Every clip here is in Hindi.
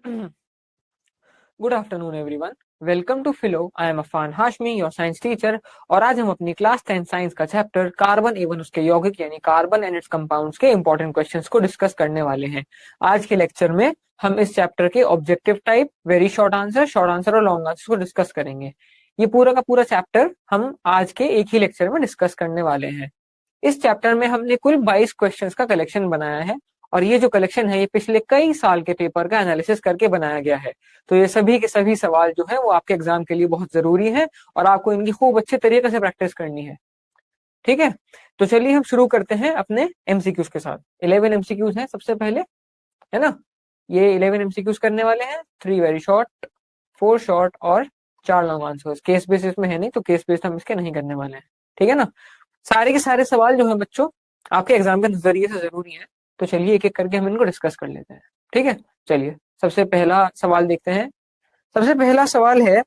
Good afternoon everyone. Welcome to Filo. I am Afan Hashmi, your science teacher. और आज हम अपनी क्लास 10 साइंस का चैप्टर कार्बन एवं उसके यौगिक यानी कार्बन एंड इट्स कंपाउंड्स के इंपॉर्टेंट क्वेश्चंस को डिस्कस करने वाले हैं। आज के लेक्चर में हम इस चैप्टर के objective type, very short answer और लॉन्ग आंसर को डिस्कस करेंगे। ये पूरा का पूरा चैप्टर हम आज के एक ही लेक्चर में डिस्कस करने वाले हैं। इस चैप्टर में हमने कुल 22 क्वेश्चंस का कलेक्शन बनाया है और ये जो कलेक्शन है ये पिछले कई साल के पेपर का एनालिसिस करके बनाया गया है। तो ये सभी के सभी सवाल जो है वो आपके एग्जाम के लिए बहुत जरूरी है और आपको इनकी खूब अच्छे तरीके से प्रैक्टिस करनी है। ठीक है, तो चलिए हम शुरू करते हैं अपने एमसीक्यूज के साथ। 11 एमसीक्यूज हैं सबसे पहले, है ना। ये 11 एमसीक्यूज करने वाले हैं, 3 वेरी शॉर्ट, 4 शॉर्ट और 4 लॉन्ग आंसर्स। केस बेस इसमें है नहीं तो केस बेस हम इसके नहीं करने वाले हैं। ठीक है ना। सारे के सारे सवाल जो है बच्चों आपके एग्जाम के नजरिए से जरूरी है। तो चलिए एक एक करके हम इनको डिस्कस कर लेते हैं। ठीक है, चलिए सबसे पहला सवाल देखते हैं। सबसे पहला सवाल है,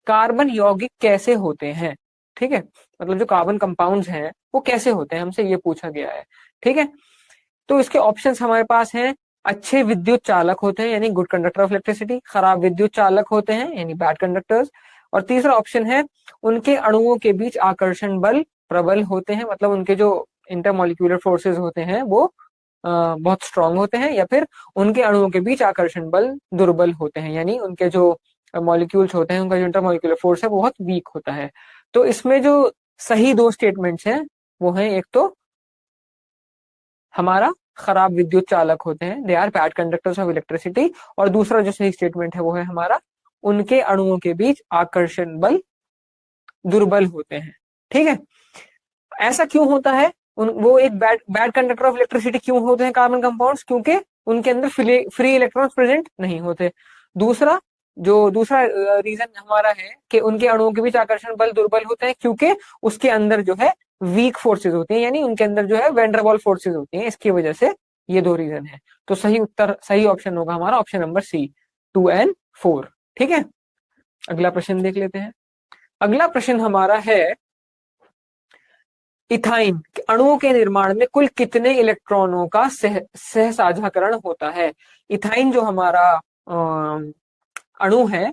कार्बन यौगिक कैसे होते हैं। ठीक है, मतलब जो कार्बन कंपाउंड्स हैं वो कैसे होते हैं, हमसे ये पूछा गया है। ठीक है, तो इसके ऑप्शंस हमारे पास हैं। अच्छे विद्युत चालक होते हैं यानी गुड कंडक्टर ऑफ इलेक्ट्रिसिटी, खराब विद्युत चालक होते हैं यानी बैड कंडक्टर्स। और तीसरा ऑप्शन है, उनके अणुओं के बीच आकर्षण बल प्रबल होते हैं, मतलब उनके जो इंटरमोलिक्यूलर फोर्सेस होते हैं वो बहुत स्ट्रांग होते हैं। या फिर उनके अणुओं के बीच आकर्षण बल दुर्बल होते हैं, यानी उनके जो मॉलिक्यूल्स होते हैं, उनका जो इंटरमोलिक्यूलर फोर्स है वो बहुत वीक होता है। तो इसमें जो सही दो स्टेटमेंट्स हैं वो हैं, एक तो हमारा खराब विद्युत चालक होते हैं, they are bad conductors of electricity. और दूसरा जो सही स्टेटमेंट है वो है हमारा, उनके अणुओं के बीच आकर्षण बल दुर्बल होते हैं। ठीक है, ऐसा क्यों होता है, वो एक bad bad conductor of electricity क्यों होते हैं कार्बन कंपाउंड्स, क्योंकि उनके अंदर फ्री इलेक्ट्रॉन्स प्रेजेंट नहीं होते। दूसरा दूसरा रीजन हमारा है कि उनके अणुओं के बीच आकर्षण बल दुर्बल होते हैं, क्योंकि उसके अंदर जो है वीक फोर्सेज होती हैं, यानी उनके अंदर जो है वेंडरवॉल फोर्सेज होती हैं। इसकी वजह से ये दो रीजन है। तो सही उत्तर, सही ऑप्शन होगा हमारा ऑप्शन नंबर सी, 2 एंड 4। ठीक है, अगला प्रश्न देख लेते हैं। अगला प्रश्न हमारा है, इथाइन अणुओं के निर्माण में कुल कितने इलेक्ट्रॉनों का सह साझाकरण होता है। इथाइन जो हमारा अणु है,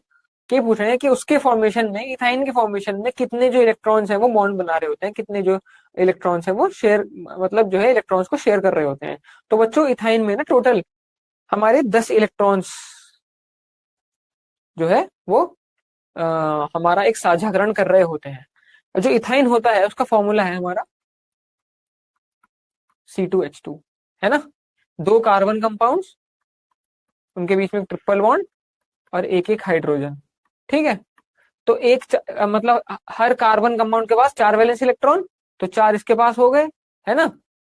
ये पूछ रहे हैं कि उसके फॉर्मेशन में, इथाइन के फॉर्मेशन में कितने जो इलेक्ट्रॉन्स हैं वो बॉन्ड बना रहे होते हैं, कितने जो इलेक्ट्रॉन्स हैं वो शेयर, मतलब जो है इलेक्ट्रॉन्स को शेयर कर रहे होते हैं। तो बच्चों इथाइन में ना टोटल हमारे 10 इलेक्ट्रॉन्स जो है वो हमारा एक साझाकरण कर रहे होते हैं। जो इथाइन होता है उसका फॉर्मूला है हमारा C2H2, है ना। दो कार्बन कंपाउंड्स, उनके बीच में ट्रिपल बॉन्ड और एक एक हाइड्रोजन। ठीक है, तो मतलब हर कार्बन कंपाउंड के पास 4 वैलेंस इलेक्ट्रॉन, तो 4 इसके पास हो गए, है ना।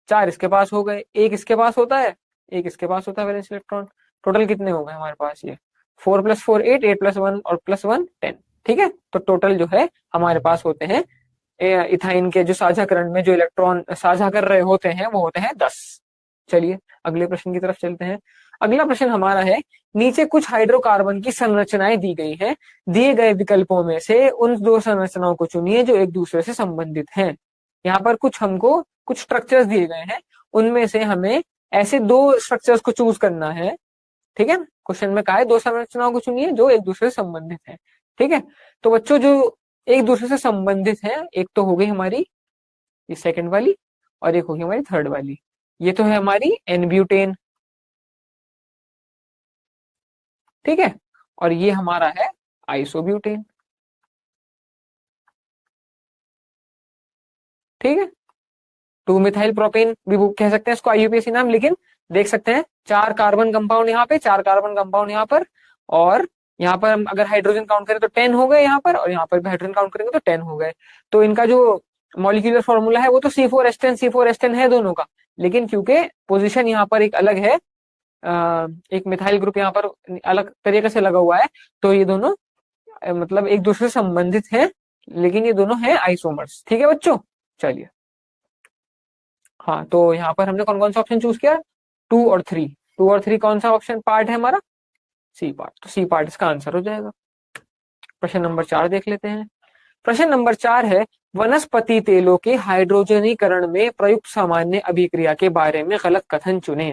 4 इसके पास हो गए, एक इसके पास होता है, एक इसके पास होता है वैलेंस इलेक्ट्रॉन। टोटल कितने हो गए हमारे पास, ये 4 + 4 8, 8 + 1 और +1 10। ठीक है, तो टोटल जो है हमारे पास होते हैं इथाइन के जो साझाकरण में जो इलेक्ट्रॉन साझा कर रहे होते हैं वो होते हैं 10। चलिए अगले प्रश्न की तरफ चलते हैं। अगला प्रश्न हमारा है, नीचे कुछ हाइड्रोकार्बन की संरचनाएं दी गई हैं, दिए गए विकल्पों में से उन दो संरचनाओं को चुनिए जो एक दूसरे से संबंधित हैं। यहाँ पर कुछ हमको कुछ स्ट्रक्चर्स दिए गए हैं, उनमें से हमें ऐसे दो स्ट्रक्चर्स को चूज करना है। ठीक है, क्वेश्चन में कहा है दो संरचनाओं को चुनिए जो एक दूसरे से संबंधित है। ठीक है, तो बच्चों जो एक दूसरे से संबंधित है, एक तो हो गई हमारी ये सेकंड वाली और एक होगी हमारी थर्ड वाली। ये तो है हमारी एन-ब्यूटेन। ठीक है, और ये हमारा है आइसोब्यूटेन। ठीक है, 2 मिथाइल प्रोपेन भी कह सकते हैं इसको, आईयूपीएसी नाम। लेकिन देख सकते हैं 4 कार्बन कंपाउंड यहाँ पे, 4 कार्बन कंपाउंड यहाँ पर, और यहाँ पर हम अगर हाइड्रोजन काउंट करें तो 10 हो गए यहाँ पर, और यहाँ पर भी हाइड्रोजन काउंट करेंगे तो 10 हो गए। तो इनका जो मॉलिक्यूलर फॉर्मूला है वो तो C4H10 है दोनों का, लेकिन क्योंकि पोजीशन यहाँ पर एक अलग है, एक मिथाइल ग्रुप यहाँ पर अलग तरीके से लगा हुआ है, तो ये दोनों मतलब एक दूसरे से संबंधित हैं, लेकिन ये दोनों हैं आइसोमर्स। ठीक है बच्चों, चलिए। हाँ, तो यहाँ पर हमने कौन कौन सा ऑप्शन चूज किया, 2 और 3। 2 और 3 कौन सा ऑप्शन पार्ट है हमारा, सी पार्ट, तो सी पार्ट इसका आंसर हो जाएगा। प्रश्न नंबर 4 देख लेते हैं। प्रश्न नंबर 4 है, वनस्पति तेलों के हाइड्रोजनीकरण में प्रयुक्त सामान्य अभिक्रिया के बारे में गलत कथन चुने।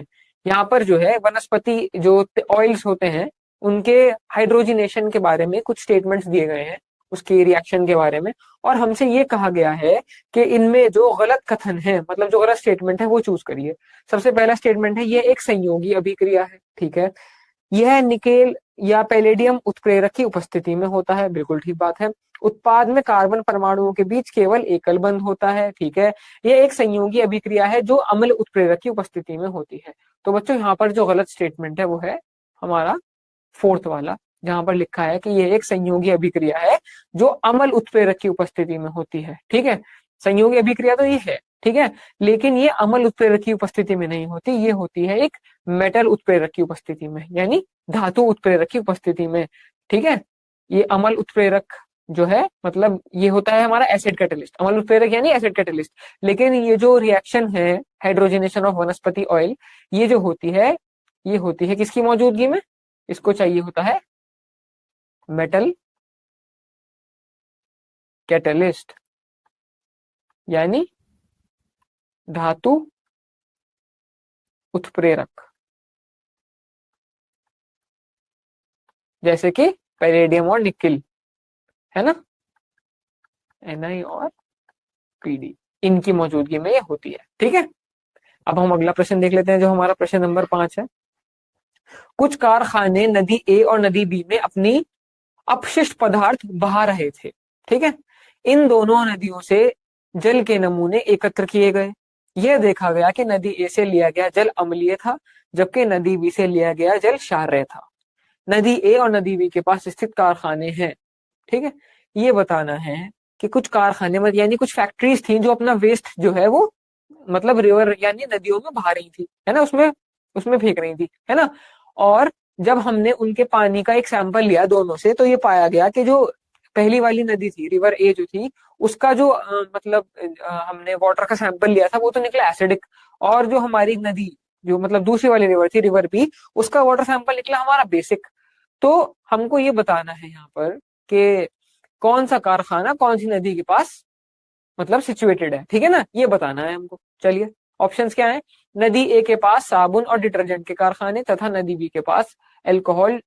यहाँ पर जो है वनस्पति जो ऑयल्स होते हैं उनके हाइड्रोजिनेशन के बारे में कुछ स्टेटमेंट्स दिए गए हैं, उसके रिएक्शन के बारे में, और हमसे ये कहा गया है कि इनमें जो गलत कथन है, मतलब जो गलत स्टेटमेंट है, वो चूज करिए। सबसे पहला स्टेटमेंट है, ये एक संयोगी अभिक्रिया है। ठीक है, यह निकेल या पैलेडियम उत्प्रेरक की उपस्थिति में होता है। बिल्कुल ठीक बात है। उत्पाद में कार्बन परमाणुओं के बीच केवल एकल बंध होता है। ठीक है, यह एक संयोगी अभिक्रिया है जो अम्ल उत्प्रेरक की उपस्थिति में होती है। तो बच्चों यहाँ पर जो गलत स्टेटमेंट है वो है हमारा फोर्थ वाला, जहां पर लिखा है कि यह एक संयोगी अभिक्रिया है जो अम्ल उत्प्रेरक की उपस्थिति में होती है। ठीक है, संयोगी अभिक्रिया तो ये है, ठीक है, लेकिन ये अम्ल उत्प्रेरक की उपस्थिति में नहीं होती, ये होती है एक मेटल उत्प्रेरक की उपस्थिति में, यानी धातु उत्प्रेरक की उपस्थिति में। ठीक है, ये अम्ल उत्प्रेरक जो है, मतलब ये होता है हमारा एसिड कैटलिस्ट, अम्ल उत्प्रेरक यानी एसिड कैटलिस्ट। लेकिन ये जो रिएक्शन है हाइड्रोजनेशन ऑफ वनस्पति ऑयल, ये जो होती है, ये होती है किसकी मौजूदगी में? इसको चाहिए होता है मेटल कैटलिस्ट, यानी धातु उत्प्रेरक, जैसे कि पैलेडियम और निकिल, है ना, Na और Pd, इनकी मौजूदगी में ये होती है। ठीक है, अब हम अगला प्रश्न देख लेते हैं, जो हमारा प्रश्न नंबर 5 है। कुछ कारखाने नदी ए और नदी बी में अपनी अपशिष्ट पदार्थ बहा रहे थे। ठीक है, इन दोनों नदियों से जल के नमूने एकत्र किए गए। यह देखा गया कि नदी ए से लिया गया जल अम्लीय था, जबकि नदी बी से लिया गया जल क्षारीय था। नदी ए और नदी बी के पास स्थित कारखाने हैं। ठीक है, ये बताना है कि कुछ कारखाने मतलब यानी कुछ फैक्ट्रीज थी जो अपना वेस्ट जो है वो मतलब रिवर यानी नदियों में बहा रही थी, है ना, उसमें उसमें फेंक रही थी, है ना। और जब हमने उनके पानी का एक सैंपल लिया दोनों से, तो ये पाया गया कि जो पहली वाली नदी थी, रिवर ए जो थी, उसका जो मतलब हमने वाटर का सैंपल लिया था वो तो निकला एसिडिक, और जो हमारी नदी जो मतलब दूसरी वाली रिवर थी, रिवर बी, उसका वाटर सैंपल निकला हमारा बेसिक। तो हमको ये बताना है यहाँ पर कि कौन सा कारखाना कौन सी नदी के पास मतलब सिचुएटेड है। ठीक है ना, ये बताना है हमको। चलिए, ऑप्शंस क्या है? नदी ए के पास साबुन और डिटर्जेंट के कारखाने तथा नदी बी के पास अल्कोहल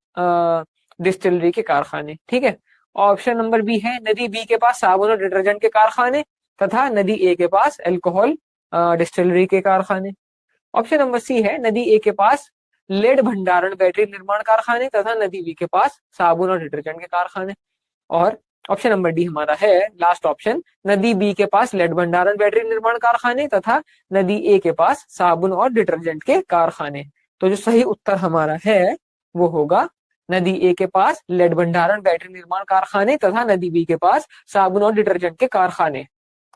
डिस्टिलरी के कारखाने। ठीक है, ऑप्शन नंबर बी है नदी बी के पास साबुन और डिटर्जेंट के कारखाने तथा नदी ए के पास अल्कोहल डिस्टिलरी के कारखाने। ऑप्शन नंबर सी है नदी ए के पास लेड भंडारण बैटरी निर्माण कारखाने तथा नदी बी के पास साबुन और डिटर्जेंट के कारखाने। और ऑप्शन नंबर डी हमारा है लास्ट ऑप्शन, नदी बी के पास लेड भंडारण बैटरी निर्माण कारखाने तथा नदी ए के पास साबुन और डिटर्जेंट के कारखाने। तो जो सही उत्तर हमारा है वो होगा नदी ए के पास लेड भंडारण बैटरी निर्माण कारखाने तथा नदी बी के पास साबुन और डिटर्जेंट के कारखाने।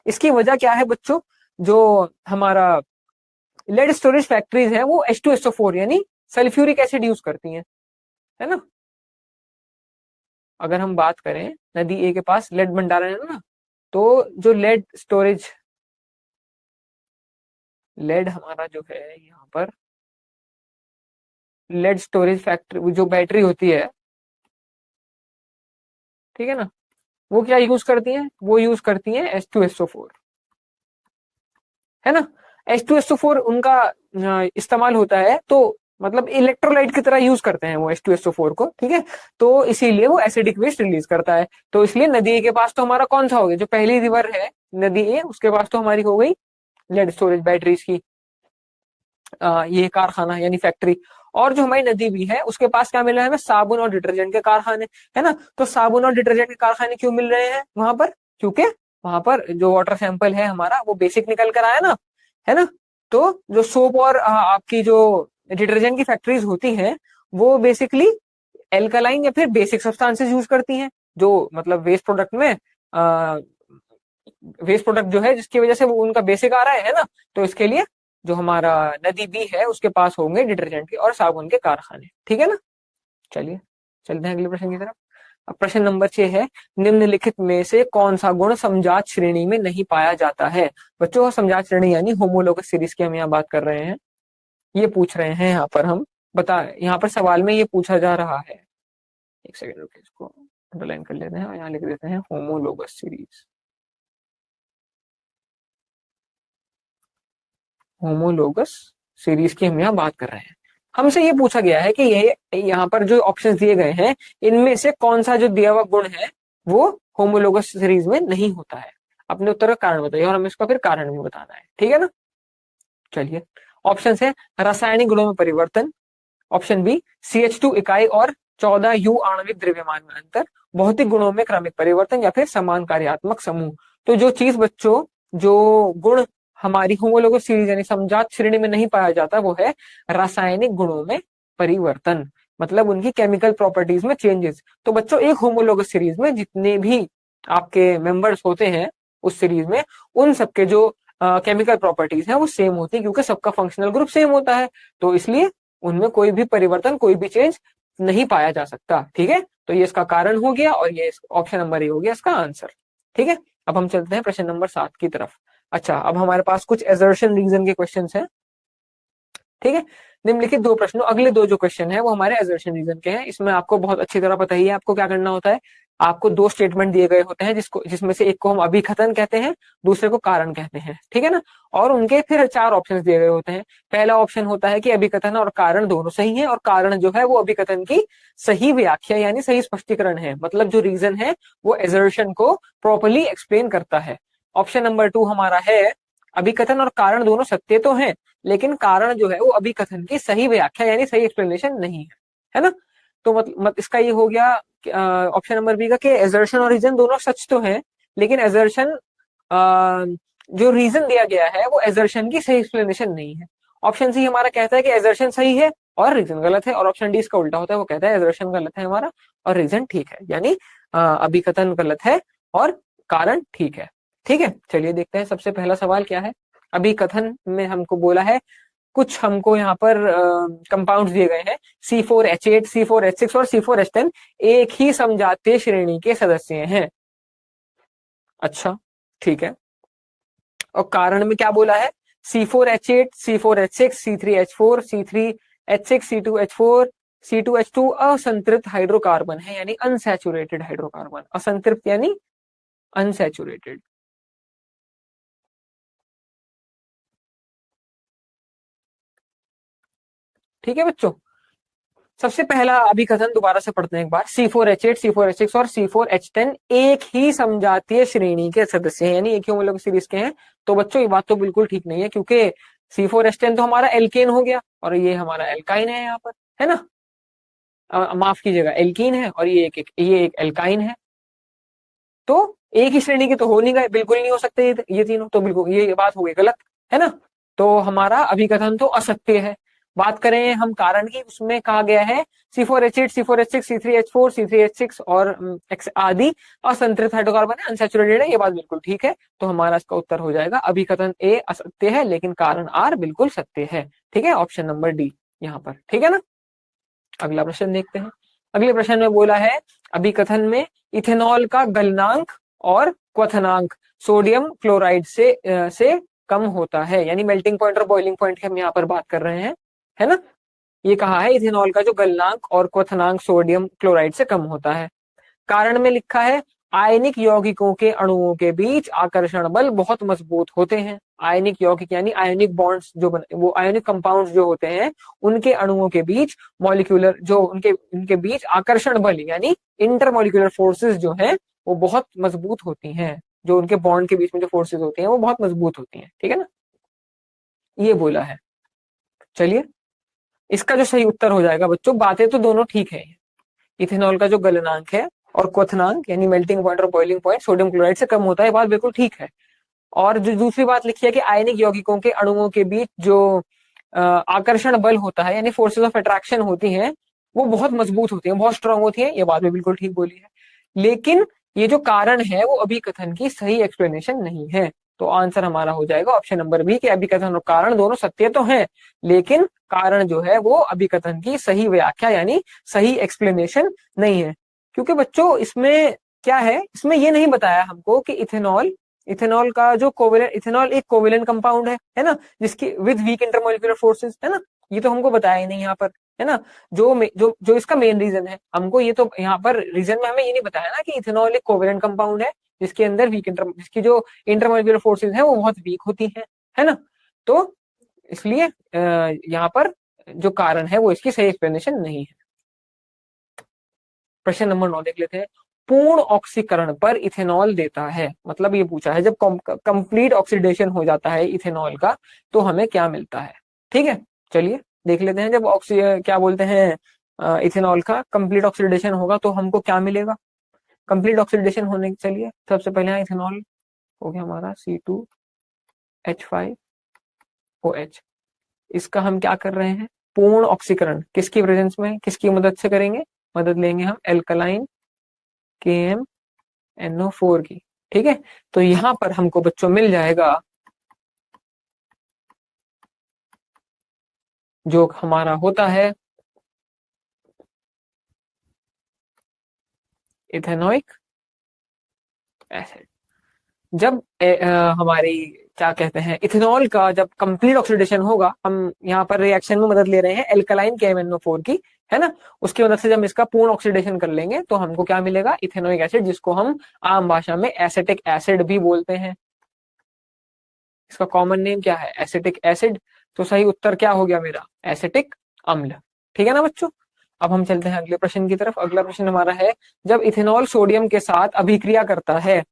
इसकी वजह क्या है बच्चों? जो हमारा लेड स्टोरेज फैक्ट्रीज है वो H2SO4 यानी सल्फ्यूरिक एसिड यूज करती हैं, है ना। अगर हम बात करें नदी ए के पास लेड भंडारण है ना, तो जो लेड स्टोरेज, लेड हमारा जो है यहाँ पर लेड स्टोरेज फैक्ट्री जो बैटरी होती है, ठीक है ना, वो क्या यूज करती है? वो यूज करती है H2SO4, है ना। H2SO4 उनका इस्तेमाल होता है तो मतलब इलेक्ट्रोलाइट की तरह यूज करते हैं वो H2SO4 को। ठीक है, तो इसीलिए वो एसिडिक वेस्ट रिलीज करता है। तो इसलिए नदी ए के पास तो हमारा कौन सा हो गया? जो पहली रिवर है नदी ए, उसके पास तो हमारी हो गई लेड स्टोरेज बैटरीज की ये कारखाना यानी फैक्ट्री। और जो हमारी नदी भी है उसके पास क्या मिल रहा है हमें? साबुन और डिटर्जेंट के कारखाने, है ना। तो साबुन और डिटर्जेंट के कारखाने क्यों मिल रहे हैं वहां पर? क्योंकि वहां पर जो वाटर सैंपल है हमारा वो बेसिक निकल कर आया ना, है ना। तो जो सोप और आपकी जो डिटर्जेंट की फैक्ट्रीज होती हैं वो बेसिकली एल्कलाइन या फिर बेसिक सब्सटेंसेस यूज करती हैं, जो मतलब वेस्ट प्रोडक्ट में वेस्ट प्रोडक्ट जो है जिसकी वजह से वो उनका बेसिक आ रहा है ना। तो इसके लिए जो हमारा नदी बी है उसके पास होंगे डिटर्जेंट के और साबुन के कारखाने। ठीक है ना। चलिए चलते हैं अगले प्रश्न की तरफ। अब प्रश्न नंबर 6 है, निम्नलिखित में से कौन सा गुण समजात श्रेणी में नहीं पाया जाता है? बच्चों, समजात श्रेणी यानी होमोलोगस सीरीज की हम यहाँ बात कर रहे हैं, ये पूछ रहे हैं यहाँ पर हम। बता, यहाँ पर सवाल में ये पूछा जा रहा है। एक सेकंड रुकिए, इसको अंडरलाइन कर लेते हैं और यहाँ लिख देते हैं होमोलोगस सीरीज। होमोलोगस सीरीज की हम यहाँ बात कर रहे हैं। हमसे ये पूछा गया है कि ये यहाँ पर जो ऑप्शंस दिए गए हैं इनमें से कौन सा जो दिया हुआ गुण है वो होमोलोगस सीरीज में नहीं होता है। अपने उत्तर का कारण बताइए और हमें इसका फिर कारण भी बताना है, ठीक है ना। चलिए, ऑप्शन है रासायनिक गुणों में परिवर्तन, ऑप्शन बी CH2 इकाई और 14 यू आणविक द्रव्यमान में अंतर, भौतिक गुणों में क्रमिक परिवर्तन, या फिर समान कार्यात्मक समूह। तो जो चीज बच्चों, जो गुण हमारी होमोलोगस सीरीज यानी समजात श्रेणी में नहीं पाया जाता वो है रासायनिक गुणों में परिवर्तन, मतलब उनकी केमिकल प्रॉपर्टीज में चेंजेस। तो बच्चों एक होमोलोगस सीरीज में जितने भी आपके मेंबर्स होते हैं उस सीरीज में, उन सबके जो केमिकल प्रॉपर्टीज हैं वो सेम होती है, क्योंकि सबका फंक्शनल ग्रुप सेम होता है। तो इसलिए उनमें कोई भी परिवर्तन, कोई भी चेंज नहीं पाया जा सकता, ठीक है। तो ये इसका कारण हो गया और ये ऑप्शन नंबर ए हो गया इसका आंसर, ठीक है। अब हम चलते हैं प्रश्न नंबर 7 की तरफ। अच्छा, अब हमारे पास कुछ एजर्शन रीजन के क्वेश्चन हैं, ठीक है। निम्नलिखित दो प्रश्नों, अगले दो जो क्वेश्चन है वो हमारे एजर्शन रीजन के हैं। इसमें आपको बहुत अच्छी तरह पता ही है आपको क्या करना होता है। आपको दो स्टेटमेंट दिए गए होते हैं जिसमें से एक को हम अभिकथन कहते हैं, दूसरे को कारण कहते हैं, ठीक है ना। और उनके फिर चार ऑप्शंस दिए गए होते हैं। पहला ऑप्शन होता है कि अभिकथन और कारण दोनों सही है, और कारण जो है वो अभिकथन की सही व्याख्या यानी सही स्पष्टीकरण है, मतलब जो रीजन है वो एजर्शन को प्रॉपरली एक्सप्लेन करता है। ऑप्शन नंबर 2 हमारा है अभिकथन और कारण दोनों सत्य तो हैं, लेकिन कारण जो है वो अभिकथन की सही व्याख्या यानी सही एक्सप्लेनेशन नहीं है ना। तो इसका ये हो गया ऑप्शन नंबर बी का कि एजर्शन और रीजन दोनों सच तो हैं, लेकिन एजर्शन जो रीजन दिया गया है वो एजर्शन की सही एक्सप्लेनेशन नहीं है। ऑप्शन सी हमारा कहता है कि एजर्शन सही है और रीजन गलत है, और ऑप्शन डी इसका उल्टा होता है, वो कहता है एजर्शन गलत है हमारा और रीजन ठीक है, यानी अभिकथन गलत है और कारण ठीक है, ठीक है। चलिए देखते हैं सबसे पहला सवाल क्या है। अभिकथन में हमको बोला है, कुछ हमको यहाँ पर कंपाउंड्स दिए गए हैं C4H8, C4H6 और C4H10 एक ही समजातीय श्रेणी के सदस्य हैं। अच्छा, ठीक है। और कारण में क्या बोला है, C4H8, C4H6, C3H4, C3H6, C2H4, C2H2 असंतृप्त hydrocarbon है, यानी अनसैचुरेटेड हाइड्रोकार्बन। असंतृप्त यानी अनसैचुरेटेड, ठीक है बच्चों। सबसे पहला अभिकथन दोबारा से पढ़ते हैं एक बार। C4H8, C4H6 और C4H10 एक ही समजातीय श्रेणी के सदस्य हैं, यानी एक ही होमोलॉगस सीरीज के हैं। तो बच्चों ये बात तो बिल्कुल ठीक नहीं है, क्योंकि C4H10 तो हमारा एल्केन हो गया और ये हमारा एल्काइन है यहाँ पर, है ना। माफ कीजिएगा, एल्कीन है और ये एक एल्काइन है। तो एक ही श्रेणी के तो हो नहीं गए, बिल्कुल नहीं हो सकते ये तीनों, तो बिल्कुल ये बात हो गई गलत, है ना। तो हमारा अभिकथन तो असत्य है। बात करें हम कारण की, उसमें कहा गया है C4H8, C4H6, C3H4, C3H6 और आदि असंतृप्त हाइड्रोकार्बन है, अनसैचुरेटेड है, ये बात बिल्कुल ठीक है। तो हमारा इसका उत्तर हो जाएगा अभिकथन ए असत्य है लेकिन कारण आर बिल्कुल सत्य है, ठीक है। ऑप्शन नंबर डी यहाँ पर, ठीक है ना। अगला प्रश्न देखते हैं। अगले प्रश्न में बोला है अभिकथन में इथेनॉल का गलनांक और क्वथनांक सोडियम क्लोराइड से कम होता है, यानी मेल्टिंग पॉइंट और बॉइलिंग पॉइंट की हम यहाँ पर बात कर रहे हैं, है ना। ये कहा है इथेनॉल का जो गलनांक और क्वथनांक सोडियम क्लोराइड से कम होता है। कारण में लिखा है आयनिक यौगिकों के अणुओं के बीच आकर्षण बल बहुत मजबूत होते हैं। आयनिक यौगिक यानी आयनिक बॉन्ड्स जो बने, वो आयनिक कंपाउंड्स जो होते हैं उनके अणुओं के बीच मॉलिक्यूलर जो उनके बीच आकर्षण बल यानी इंटरमॉलिक्यूलर फोर्सेस जो हैं वो बहुत मजबूत होती हैं। जो उनके बॉन्ड के बीच में जो फोर्सेस होती हैं वो बहुत मजबूत होती हैं, ठीक है ना, ये बोला है। चलिए, इसका जो सही उत्तर हो जाएगा बच्चों, बातें तो दोनों ठीक है। इथेनॉल का जो गलनांक है और क्वथनांक यानी मेल्टिंग पॉइंट और बॉइलिंग पॉइंट सोडियम क्लोराइड से कम होता है, बात बिल्कुल ठीक है। और जो दूसरी बात लिखी है कि आयनिक यौगिकों के अणुओं के बीच जो आकर्षण बल होता है यानी फोर्सेस ऑफ अट्रैक्शन होती हैं वो बहुत मजबूत होती है, बहुत स्ट्रांग होती है, ये बात भी बिल्कुल ठीक बोली है। लेकिन ये जो कारण है वो अभिकथन की सही एक्सप्लेनेशन नहीं है। तो आंसर हमारा हो जाएगा ऑप्शन नंबर बी कि अभिकथन और कारण दोनों सत्य तो हैं, लेकिन कारण जो है वो अभिकथन की सही व्याख्या यानी सही एक्सप्लेनेशन नहीं है। क्योंकि बच्चों इसमें क्या है, इसमें ये नहीं बताया हमको कि इथेनॉल का जो कोवेलेंट, इथेनॉल एक कोवेलेंट कंपाउंड है ना, जिसकी विद वीक इंटरमॉलिक्यूलर फोर्सेस, है ना। ये तो हमको बताया ही नहीं यहाँ पर, है ना। जो इसका मेन रीजन है, हमको ये तो यहाँ पर रीजन में हमें ये नहीं बताया ना कि इथेनॉल एक कोवेलेंट कंपाउंड है जिसके अंदर जिसकी जो इंटरमॉलिक्यूलर फोर्सेस है वो बहुत वीक होती है ना। तो इसलिए यहाँ पर जो कारण है वो इसकी सही एक्सप्लेनेशन नहीं है। प्रश्न नंबर 9 देख लेते हैं। पूर्ण ऑक्सीकरण पर इथेनॉल देता है, मतलब ये पूछा है जब कंप्लीट ऑक्सीडेशन हो जाता है इथेनॉल का तो हमें क्या मिलता है। ठीक है, चलिए देख लेते हैं। जब क्या बोलते हैं इथेनॉल का कंप्लीट ऑक्सीडेशन होगा तो हमको क्या मिलेगा। कंप्लीट ऑक्सीडेशन होने चलिए सबसे पहले यहाँ इथेनॉल हो गया हमारा C2H5OH। इसका हम क्या कर रहे हैं, पूर्ण ऑक्सीकरण किसकी प्रेजेंस में किसकी मदद से करेंगे, मदद लेंगे हम एल्कलाइन KMNO4 की। ठीक है, तो यहां पर हमको बच्चों मिल जाएगा जो हमारा होता है इथेनोइक एसिड। जब हमारी क्या कहते हैं इथेनॉल का जब कंप्लीट ऑक्सीडेशन होगा, हम यहाँ पर रिएक्शन में मदद ले रहे हैं एल्कलाइन KMNO4 की, है ना। उसकी मदद से जब इसका पूर्ण ऑक्सीडेशन कर लेंगे तो हमको क्या मिलेगा, इथेनोइक एसिड, जिसको हम आम भाषा में एसिटिक एसिड भी बोलते हैं। इसका कॉमन नेम क्या है, एसिटिक एसिड। तो सही उत्तर क्या हो गया मेरा, एसिटिक अम्ल। ठीक है ना बच्चों। अब हम चलते हैं अगले प्रश्न की तरफ। अगला प्रश्न हमारा है, जब इथेनॉल सोडियम के साथ अभिक्रिया करता है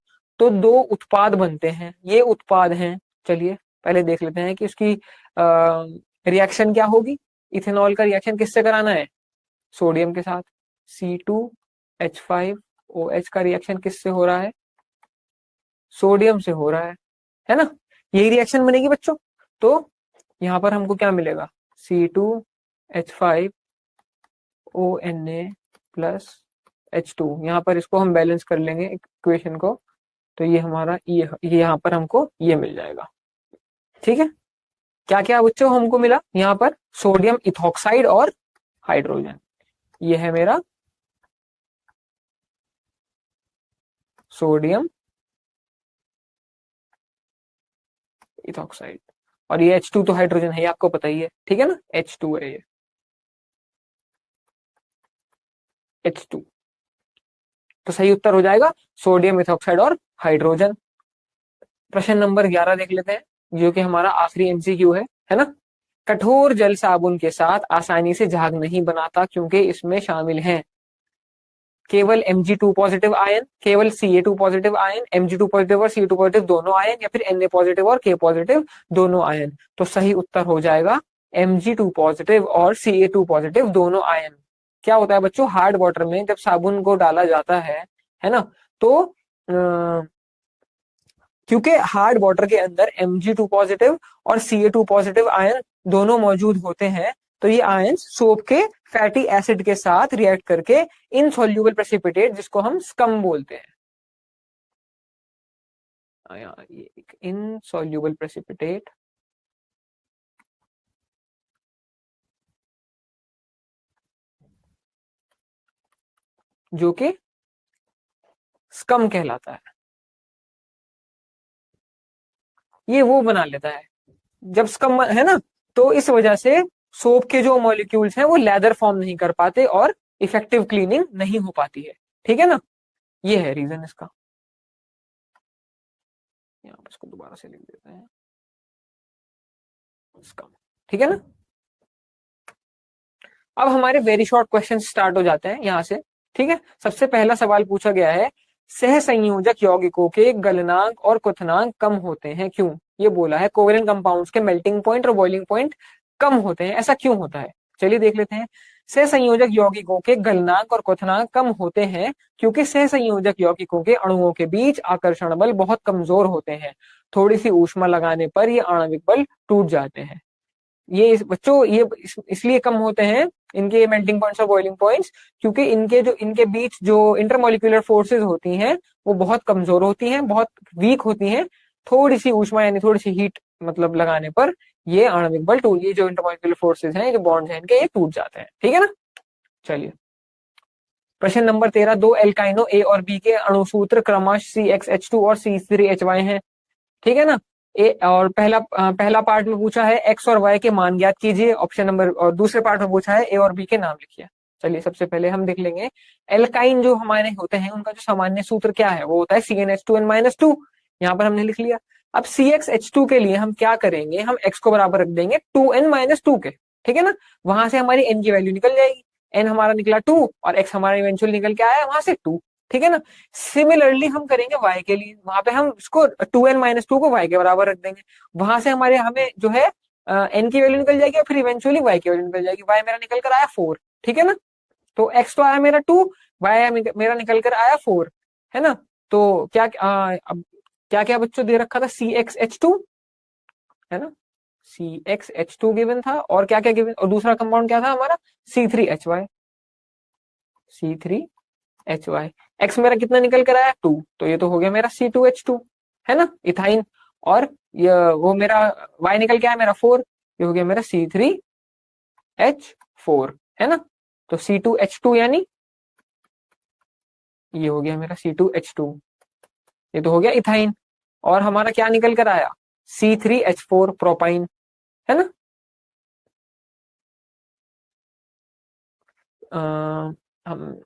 तो दो उत्पाद बनते हैं, ये उत्पाद हैं। चलिए पहले देख लेते हैं कि उसकी रिएक्शन क्या होगी। इथेनॉल का रिएक्शन किससे कराना है, सोडियम के साथ। C2H5OH का रिएक्शन किससे हो रहा है, सोडियम से हो रहा है ना। यही रिएक्शन बनेगी बच्चों। तो यहां पर हमको क्या मिलेगा, C2H5ONA+H2। यहाँ पर इसको हम बैलेंस कर लेंगे इक्वेशन को, तो ये हमारा ये यहाँ पर हमको ये मिल जाएगा। ठीक है, क्या क्या बच्चों हमको मिला यहाँ पर, सोडियम इथॉक्साइड और हाइड्रोजन। ये है मेरा सोडियम इथॉक्साइड, और ये H2 तो हाइड्रोजन है, ये आपको पता ही है। ठीक है ना, H2 है ये, H2। तो सही उत्तर हो जाएगा सोडियम इथॉक्साइड और हाइड्रोजन। प्रश्न नंबर 11 देख लेते हैं, जो कि हमारा आखिरी MCQ है ना। कठोर जल साबुन के साथ आसानी से झाग नहीं बनाता क्योंकि इसमें शामिल हैं केवल Mg2 पॉजिटिव आयन, केवल Ca2 positive ion, Mg2 positive और Ca2 पॉजिटिव दोनों आयन, या फिर Na पॉजिटिव और K पॉजिटिव दोनों आयन। तो सही उत्तर हो जाएगा Mg2 पॉजिटिव और Ca2 पॉजिटिव दोनों आयन। क्या होता है बच्चों, हार्ड वाटर में जब साबुन को डाला जाता है ना, तो क्योंकि हार्ड वाटर के अंदर Mg2 पॉजिटिव और Ca2 पॉजिटिव आयन दोनों मौजूद होते हैं, तो ये आयन सोप के फैटी एसिड के साथ रिएक्ट करके इनसॉल्यूबल प्रेसिपिटेट, जिसको हम स्कम बोलते हैं, ये एक इनसॉल्यूबल प्रेसिपिटेट, जो कि स्कम कहलाता है, ये वो बना लेता है जब स्कम, है ना। तो इस वजह से सोप के जो मॉलिक्यूल्स हैं वो लेदर फॉर्म नहीं कर पाते और इफेक्टिव क्लीनिंग नहीं हो पाती है। ठीक है ना, ये है रीजन इसका। यहाँ पर इसको दोबारा से लिख देते हैं स्कम। ठीक है ना। अब हमारे वेरी शॉर्ट क्वेश्चन स्टार्ट हो जाते हैं यहाँ से। ठीक है, सबसे पहला सवाल पूछा गया है, सह संयोजक यौगिकों के गलनांक और क्वथनांक कम होते हैं क्यों। ये बोला है कोवेलेंट कंपाउंड्स के मेल्टिंग पॉइंट और बॉइलिंग पॉइंट कम होते हैं, ऐसा क्यों होता है। चलिए देख लेते हैं। सह संयोजक यौगिकों के गलनांक और क्वथनांक कम होते हैं क्योंकि सह संयोजक यौगिकों के अणुओं के बीच आकर्षण बल बहुत कमजोर होते हैं, थोड़ी सी ऊष्मा लगाने पर ये आणविक बल टूट जाते हैं। ये बच्चों ये इसलिए कम होते हैं इनके मेल्टिंग पॉइंट्स और बॉइलिंग पॉइंट्स, क्योंकि इनके बीच जो इंटरमोलिकुलर फोर्सेस होती हैं वो बहुत कमजोर होती हैं, बहुत वीक होती हैं। थोड़ी सी ऊष्मा यानी थोड़ी सी हीट मतलब लगाने पर ये आणविक बल टूट, ये जो इंटरमोलिकुलर फोर्सेस हैं, जो बॉन्ड्स हैं इनके, ये टूट जाते हैं। ठीक है ना। चलिए प्रश्न नंबर 13, दो एल्काइनो ए और बी के अणुसूत्र क्रमश CxH2 और C3Hy हैं। ठीक है ना। ए और पहला पार्ट में पूछा है एक्स और वाई के मान ज्ञात कीजिए, ऑप्शन नंबर, और दूसरे पार्ट में पूछा है ए और बी के नाम लिखिए। चलिए सबसे पहले हम देख लेंगे एल्काइन जो हमारे होते हैं उनका जो सामान्य सूत्र क्या है, वो होता है CnH2n-2। यहाँ पर हमने लिख लिया। अब CxH2 के लिए हम क्या करेंगे, हम x को बराबर रख देंगे 2n-2 के। ठीक है ना। वहां से हमारी n की वैल्यू निकल जाएगी, n हमारा निकला 2 और x हमारा इवेंचुअल निकल के आया वहां से 2, ठीक है ना। सिमिलरली हम करेंगे y के लिए, वहां पे हम इसको 2n-2 को y के बराबर रख देंगे, वहां से हमारे हमें जो है n की वैल्यू निकल जाएगी और फिर इवेंचुअली y की वैल्यू निकल जाएगी। y मेरा निकल कर आया 4, ठीक है ना। तो x तो आया मेरा 2, y मेरा निकल कर आया 4, है ना। तो क्या अब क्या क्या बच्चों दे रखा था, CxH2, है ना, CxH2 गिवन था, और क्या क्या गिवन, और दूसरा कंपाउंड क्या था हमारा, C3Hy, C3Hy। x मेरा कितना निकल कर आया 2, तो ये तो हो गया मेरा C2H2, है ना, इथाइन। और ये वो मेरा y निकल के आया मेरा 4, ये हो गया मेरा C3H4, है ना। तो C2H2 यानी ये हो गया मेरा C2H2, ये तो हो गया इथाइन। और हमारा क्या निकल कर आया, C3H4 प्रोपाइन, है ना। हम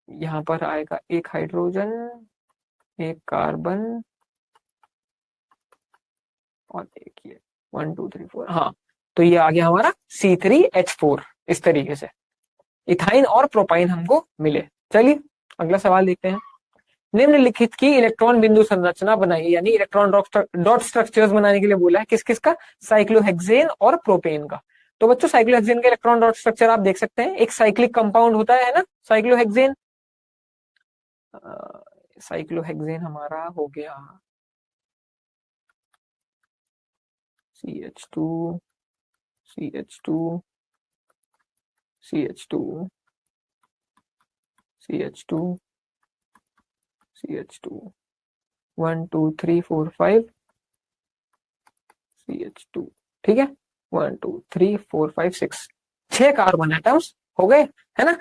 यहाँ पर आएगा एक हाइड्रोजन, एक कार्बन, और एक ये 1 2 3 4, हाँ। तो ये आ गया हमारा C3H4, इस तरीके से इथाइन और प्रोपाइन हमको मिले। चलिए अगला सवाल देखते हैं। निम्नलिखित की इलेक्ट्रॉन बिंदु संरचना बनाइए, यानी इलेक्ट्रॉन डॉट स्ट्रक्चर्स बनाने के लिए बोला है, किस किस का, साइक्लोहेक्सेन और प्रोपेन का। तो बच्चों साइक्लोहेक्सेन का इलेक्ट्रॉन डॉट स्ट्रक्चर आप देख सकते हैं, एक साइक्लिक कंपाउंड होता है ना साइक्लोहेक्सेन। साइक्लोहेक्सेन हमारा हो गया CH2 CH2 CH2 CH2 CH2 1 2 3 4 5 CH2, ठीक है, 1 2 3 4 5 6, 6 कार्बन एटम्स हो गए, है ना।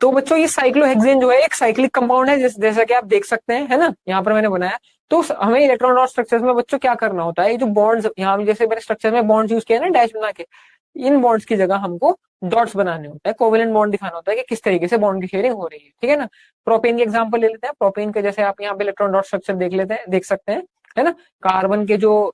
तो बच्चों ये साइक्लोहेक्सेन जो है एक साइक्लिक कंपाउंड है, जैसा कि आप देख सकते हैं, है ना, यहाँ पर मैंने बनाया। तो हमें इलेक्ट्रॉन डॉट स्ट्रक्चर्स में बच्चों क्या करना होता है, ये जो बॉन्ड्स यहाँ जैसे मैंने स्ट्रक्चर में बॉन्ड्स यूज किया ना डैश बना के, इन बॉन्ड्स की जगह हमको डॉट्स बनाने होता है, कोवेलेंट बॉन्ड दिखाना होता है कि किस तरीके से बॉन्ड की शेयरिंग हो रही है, ठीक है ना। प्रोपेन की एग्जांपल ले लेते हैं, प्रोपेन के जैसे आप यहाँ पे इलेक्ट्रॉन डॉट स्ट्रक्चर देख लेते हैं, देख सकते हैं, है ना। कार्बन के जो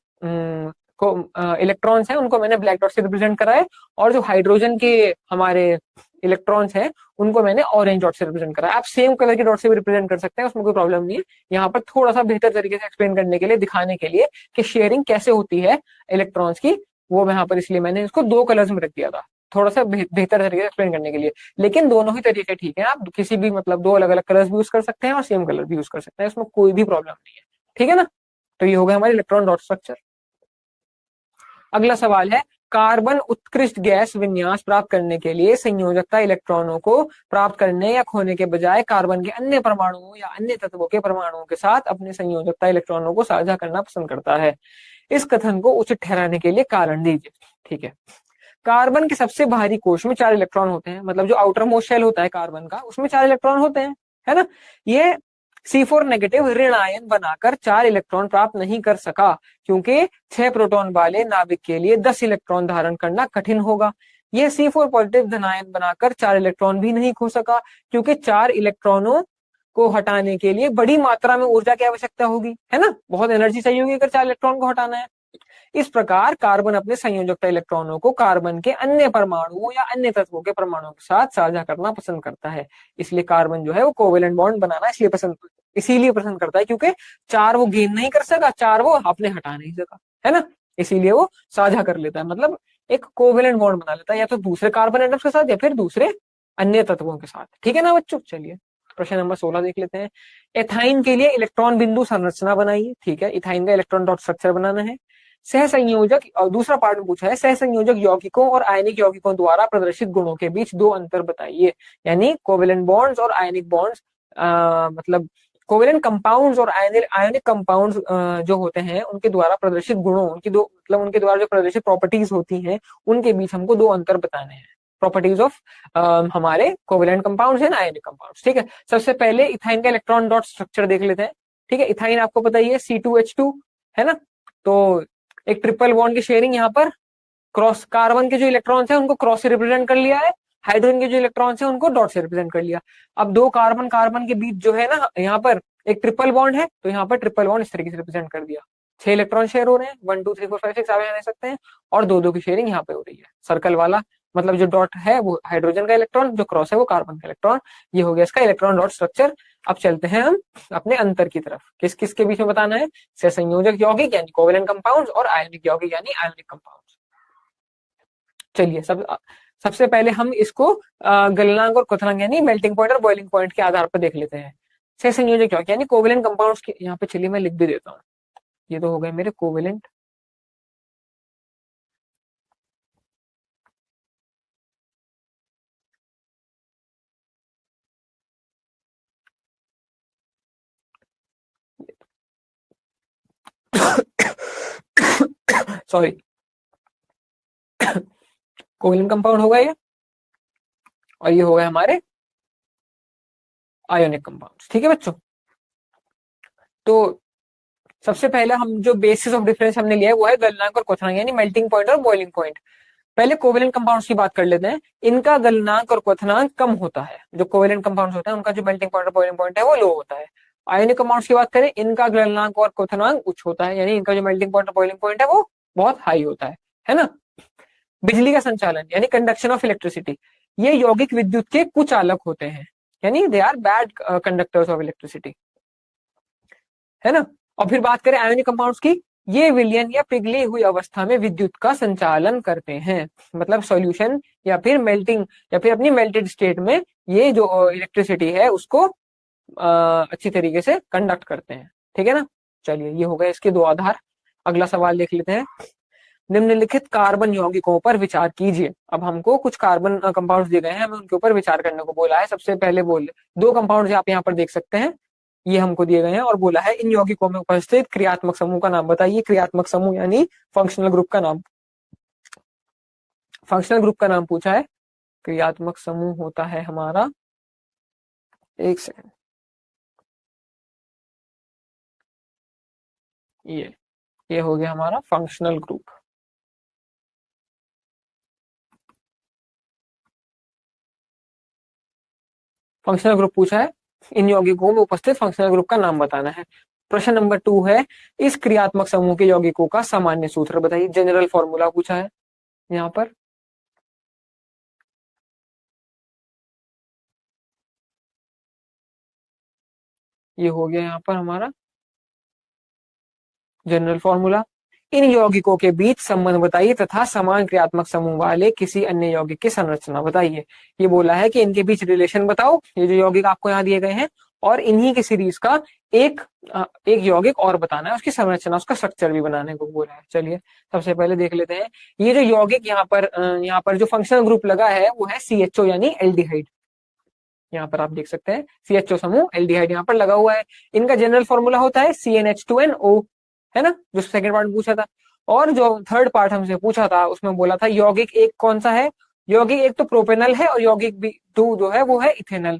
इलेक्ट्रॉन्स हैं उनको मैंने ब्लैक डॉट से रिप्रेजेंट करा है, और जो हाइड्रोजन के हमारे इलेक्ट्रॉन्स हैं उनको मैंने ऑरेंज डॉट से रिप्रेजेंट करा है। आप सेम कलर की डॉट से भी रिप्रेजेंट कर सकते हैं, उसमें कोई प्रॉब्लम नहीं है। यहाँ पर थोड़ा सा बेहतर तरीके से एक्सप्लेन करने के लिए, दिखाने के लिए कि शेयरिंग कैसे होती है इलेक्ट्रॉन्स की, वो यहाँ पर इसलिए मैंने इसको 2 कलर्स में रख दिया था, थोड़ा सा बेहतर तरीके से एक्सप्लेन करने के लिए। लेकिन दोनों ही तरीके ठीक है, आप किसी भी मतलब 2 अलग अलग कलर्स भी यूज कर सकते हैं और सेम कलर भी यूज कर सकते हैं, इसमें कोई भी प्रॉब्लम नहीं है, ठीक है ना। तो ये हो गया हमारे इलेक्ट्रॉन डॉट स्ट्रक्चर। अगला सवाल है, कार्बन उत्कृष्ट गैस विन्यास प्राप्त करने के लिए संयोजकता इलेक्ट्रॉनों को प्राप्त करने या खोने के बजाय कार्बन के अन्य परमाणुओं या अन्य तत्वों के परमाणुओं के साथ अपने संयोजकता इलेक्ट्रॉनों को साझा करना पसंद करता है। इस कथन को उचित ठहराने के लिए कारण दीजिए, ठीक है। कार्बन के सबसे बाहरी कोश में 4 इलेक्ट्रॉन होते हैं, मतलब जो आउटर मोस्ट शेल होता है कार्बन का, उसमें 4 इलेक्ट्रॉन होते हैं, है ना। ये C4 नेगेटिव ऋण आयन बनाकर 4 इलेक्ट्रॉन प्राप्त नहीं कर सका, क्योंकि 6 प्रोटॉन वाले नाभिक के लिए 10 इलेक्ट्रॉन धारण करना कठिन होगा। यह C4 पॉजिटिव धनायन बनाकर 4 इलेक्ट्रॉन भी नहीं खो सका, क्योंकि 4 इलेक्ट्रॉनों को हटाने के लिए बड़ी मात्रा में ऊर्जा की आवश्यकता होगी, है ना, बहुत एनर्जी चाहिए होगी अगर 4 इलेक्ट्रॉन को हटाना है। इस प्रकार कार्बन अपने संयोजकता इलेक्ट्रॉनों को कार्बन के अन्य परमाणुओं या अन्य तत्वों के परमाणुओं के साथ साझा करना पसंद करता है। इसलिए कार्बन जो है वो कोवेलेंट बॉन्ड बनाना इसीलिए पसंद करता है, क्योंकि 4 वो गेन नहीं कर सका, 4 वो अपने हटा नहीं सका, है ना, इसीलिए वो साझा कर लेता है, मतलब एक कोवेलेंट बॉन्ड बना लेता है, या तो दूसरे कार्बन एटम्स के साथ या फिर दूसरे अन्य तत्वों के साथ, ठीक है ना बच्चों। चलिए प्रश्न नंबर 16 देख लेते हैं। एथाइन के लिए इलेक्ट्रॉन बिंदु संरचना बनाइए, ठीक है, इथाइन का इलेक्ट्रॉन डॉट स्ट्रक्चर बनाना है। सह संयोजक, और दूसरा पार्ट में पूछा है, सह संयोजक यौगिकों और आयनिक यौगिकों द्वारा प्रदर्शित गुणों के बीच 2 अंतर बताइए, यानी कोवेलेंट बॉन्ड्स और आयनिक बॉन्ड्स, मतलब कोवेलेंट कंपाउंड्स और आयनिक कंपाउंड्स जो होते हैं उनके द्वारा प्रदर्शित गुणों, उनकी दो मतलब उनके द्वारा जो प्रदर्शित प्रॉपर्टीज होती हैं उनके बीच हमको 2 अंतर बताने हैं, प्रॉपर्टीज ऑफ हमारे covalent compounds and ionic compounds, ठीक है। सबसे पहले इथाइन का इलेक्ट्रॉन डॉट स्ट्रक्चर देख लेते हैं, ठीक है। इथाइन आपको पता ही है C2H2, है ना। तो एक ट्रिपल बॉन्ड की शेयरिंग, यहाँ पर क्रॉस, कार्बन के जो इलेक्ट्रॉन्स हैं उनको क्रॉस से रिप्रेजेंट कर लिया है, हाइड्रोजन के जो इलेक्ट्रॉन्स हैं उनको डॉट से रिप्रेजेंट कर लिया। अब 2 कार्बन कार्बन के बीच जो है ना, यहाँ पर एक ट्रिपल बॉन्ड है, तो यहाँ पर ट्रिपल बॉन्ड इस तरीके से रिप्रेजेंट कर दिया। 6 इलेक्ट्रॉन शेयर हो रहे हैं, 1 2 3 4 5 6 आप यहाँ दे सकते हैं, और 2 की शेयरिंग यहाँ पे हो रही है। सर्कल वाला मतलब जो डॉट है वो हाइड्रोजन का इलेक्ट्रॉन, जो क्रॉस है वो कार्बन का इलेक्ट्रॉन। ये हो गया इसका इलेक्ट्रॉन डॉट स्ट्रक्चर। अब चलते हैं हम अपने अंतर की तरफ। किस किस के बीच में बताना है? सहसंयोजक यौगिक यानी कोवेलेंट कंपाउंड्स और आयनिक यौगिक यानी आयनिक कंपाउंड्स। चलिए सबसे पहले हम इसको गलनांक और क्वथनांक यानी मेल्टिंग पॉइंट और बॉइलिंग पॉइंट के आधार पर देख लेते हैं। सहसंयोजक यौगिक यानी कोवेलेंट कंपाउंड्स के, यहाँ पे चलिए मैं लिख भी देता हूँ। ये तो हो गए मेरे कोवेलेंट सॉरी कोवेलेंट कंपाउंड होगा ये, और ये हो गए हमारे आयोनिक कंपाउंड्स। ठीक है बच्चों, तो सबसे पहले हम जो बेसिस ऑफ डिफरेंस हमने लिया है वो है गलनांक और क्वथनांक यानी मेल्टिंग पॉइंट और बॉइलिंग पॉइंट। पहले कोवेलेंट कंपाउंड्स की बात कर लेते हैं। इनका गलनांक और क्वथनांक कम होता है। जो कोवेलेंट कंपाउंड्स होते हैं उनका जो मेल्टिंग पॉइंट और बॉइलिंग पॉइंट है वो लो होता है। आयनिक कंपाउंड्स की बात करें, इनका गलनांक और क्वथनांक उच्च होता है, यानी इनका जो मेल्टिंग पॉइंट और बॉइलिंग पॉइंट है वो बहुत हाई होता है ना। बिजली का संचालन यानी कंडक्शन ऑफ इलेक्ट्रिसिटी, ये यौगिक विद्युत के कुचालक होते हैं, यानी they are bad conductors of electricity, है ना। और फिर बात करें आयोनिक कंपाउंड्स की, ये विलयन या पिघली हुई अवस्था में विद्युत का संचालन करते हैं, मतलब सॉल्यूशन या फिर मेल्टिंग या फिर अपनी मेल्टेड स्टेट में ये जो इलेक्ट्रिसिटी है उसको अच्छी तरीके से कंडक्ट करते हैं। ठीक है ना। चलिए ये हो गए इसके दो आधार। अगला सवाल देख लेते हैं। निम्नलिखित कार्बन यौगिकों पर विचार कीजिए। अब हमको कुछ कार्बन कंपाउंड्स दिए गए हैं, हमें उनके ऊपर विचार करने को बोला है। सबसे पहले बोल दो कंपाउंड्स आप यहाँ पर देख सकते हैं, ये हमको दिए गए हैं और बोला है इन यौगिकों में उपस्थित क्रियात्मक समूह का नाम बताइए। क्रियात्मक समूह यानी फंक्शनल ग्रुप का नाम, फंक्शनल ग्रुप का नाम पूछा है। क्रियात्मक समूह होता है हमारा, एक सेकंड, ये हो गया हमारा फंक्शनल ग्रुप। फंक्शनल ग्रुप पूछा है, इन यौगिकों में उपस्थित फंक्शनल ग्रुप का नाम बताना है। प्रश्न नंबर 2 है, इस क्रियात्मक समूह के यौगिकों का सामान्य सूत्र बताइए। जनरल फॉर्मूला पूछा है यहाँ पर। ये हो गया यहाँ पर हमारा जनरल फॉर्मूला। इन यौगिकों के बीच संबंध बताइए तथा समान क्रियात्मक समूह वाले किसी अन्य यौगिक की संरचना बताइए। ये बोला है कि इनके बीच रिलेशन बताओ, ये जो यौगिक आपको यहाँ दिए गए हैं, और इन्हीं की सीरीज का एक एक यौगिक और बताना है, उसकी संरचना, उसका स्ट्रक्चर भी बनाने को बोला है। चलिए सबसे पहले देख लेते हैं। ये जो यौगिक यहाँ पर जो फंक्शनल ग्रुप लगा है वो है CHO यानी एल्डिहाइड। यहाँ पर आप देख सकते हैं CHO समूह एल्डिहाइड यहाँ पर लगा हुआ है। इनका जनरल फॉर्मूला होता है CnH2nO, है ना, जो सेकंड पार्ट पूछा था। और जो थर्ड पार्ट हमसे पूछा था उसमें बोला था यौगिक एक कौन सा है। यौगिक एक तो प्रोपेनल है और यौगिक भी दो जो है वो है इथेनल।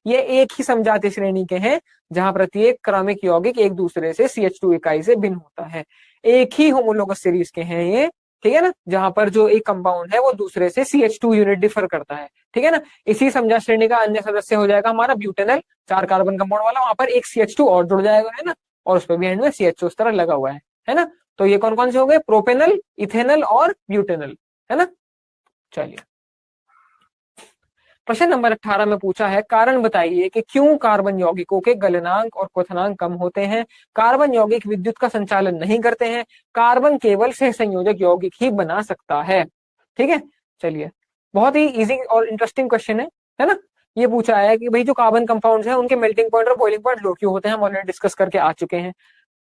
ये एक ही समजातीय श्रेणी के हैं जहां प्रत्येक क्रमिक यौगिक एक दूसरे से CH2 इकाई से भिन्न होता है। एक ही होमोलोगस सीरीज के हैं ये, ठीक है ना, जहां पर जो एक कंपाउंड है वो दूसरे से CH2 यूनिट डिफर करता है। ठीक है ना। इसी समझा श्रेणी का अन्य सदस्य हो जाएगा हमारा ब्यूटेनल, 4 कार्बन कंपाउंड वाला, वहां पर एक CH2 और जुड़ जाएगा, है ना, और उस पर भी एंड में CHO इस तरह लगा हुआ है ना। तो ये कौन कौन से हो गए? प्रोपेनल, इथेनल और ब्यूटेनल, है ना। चलिए प्रश्न नंबर 18 में पूछा है, कारण बताइए कि क्यों कार्बन यौगिकों के गलनांक और क्वथनांक कम होते हैं। कार्बन यौगिक विद्युत का संचालन नहीं करते हैं, कार्बन केवल सहसंयोजक यौगिक ही बना सकता है। ठीक है। चलिए बहुत ही इजी और इंटरेस्टिंग क्वेश्चन है ना। ये पूछा है कि भाई जो कार्बन कंपाउंड्स हैं उनके मेल्टिंग पॉइंट और बॉइलिंग पॉइंट लो क्यों होते हैं, हम ऑलरेडी डिस्कस करके आ चुके हैं।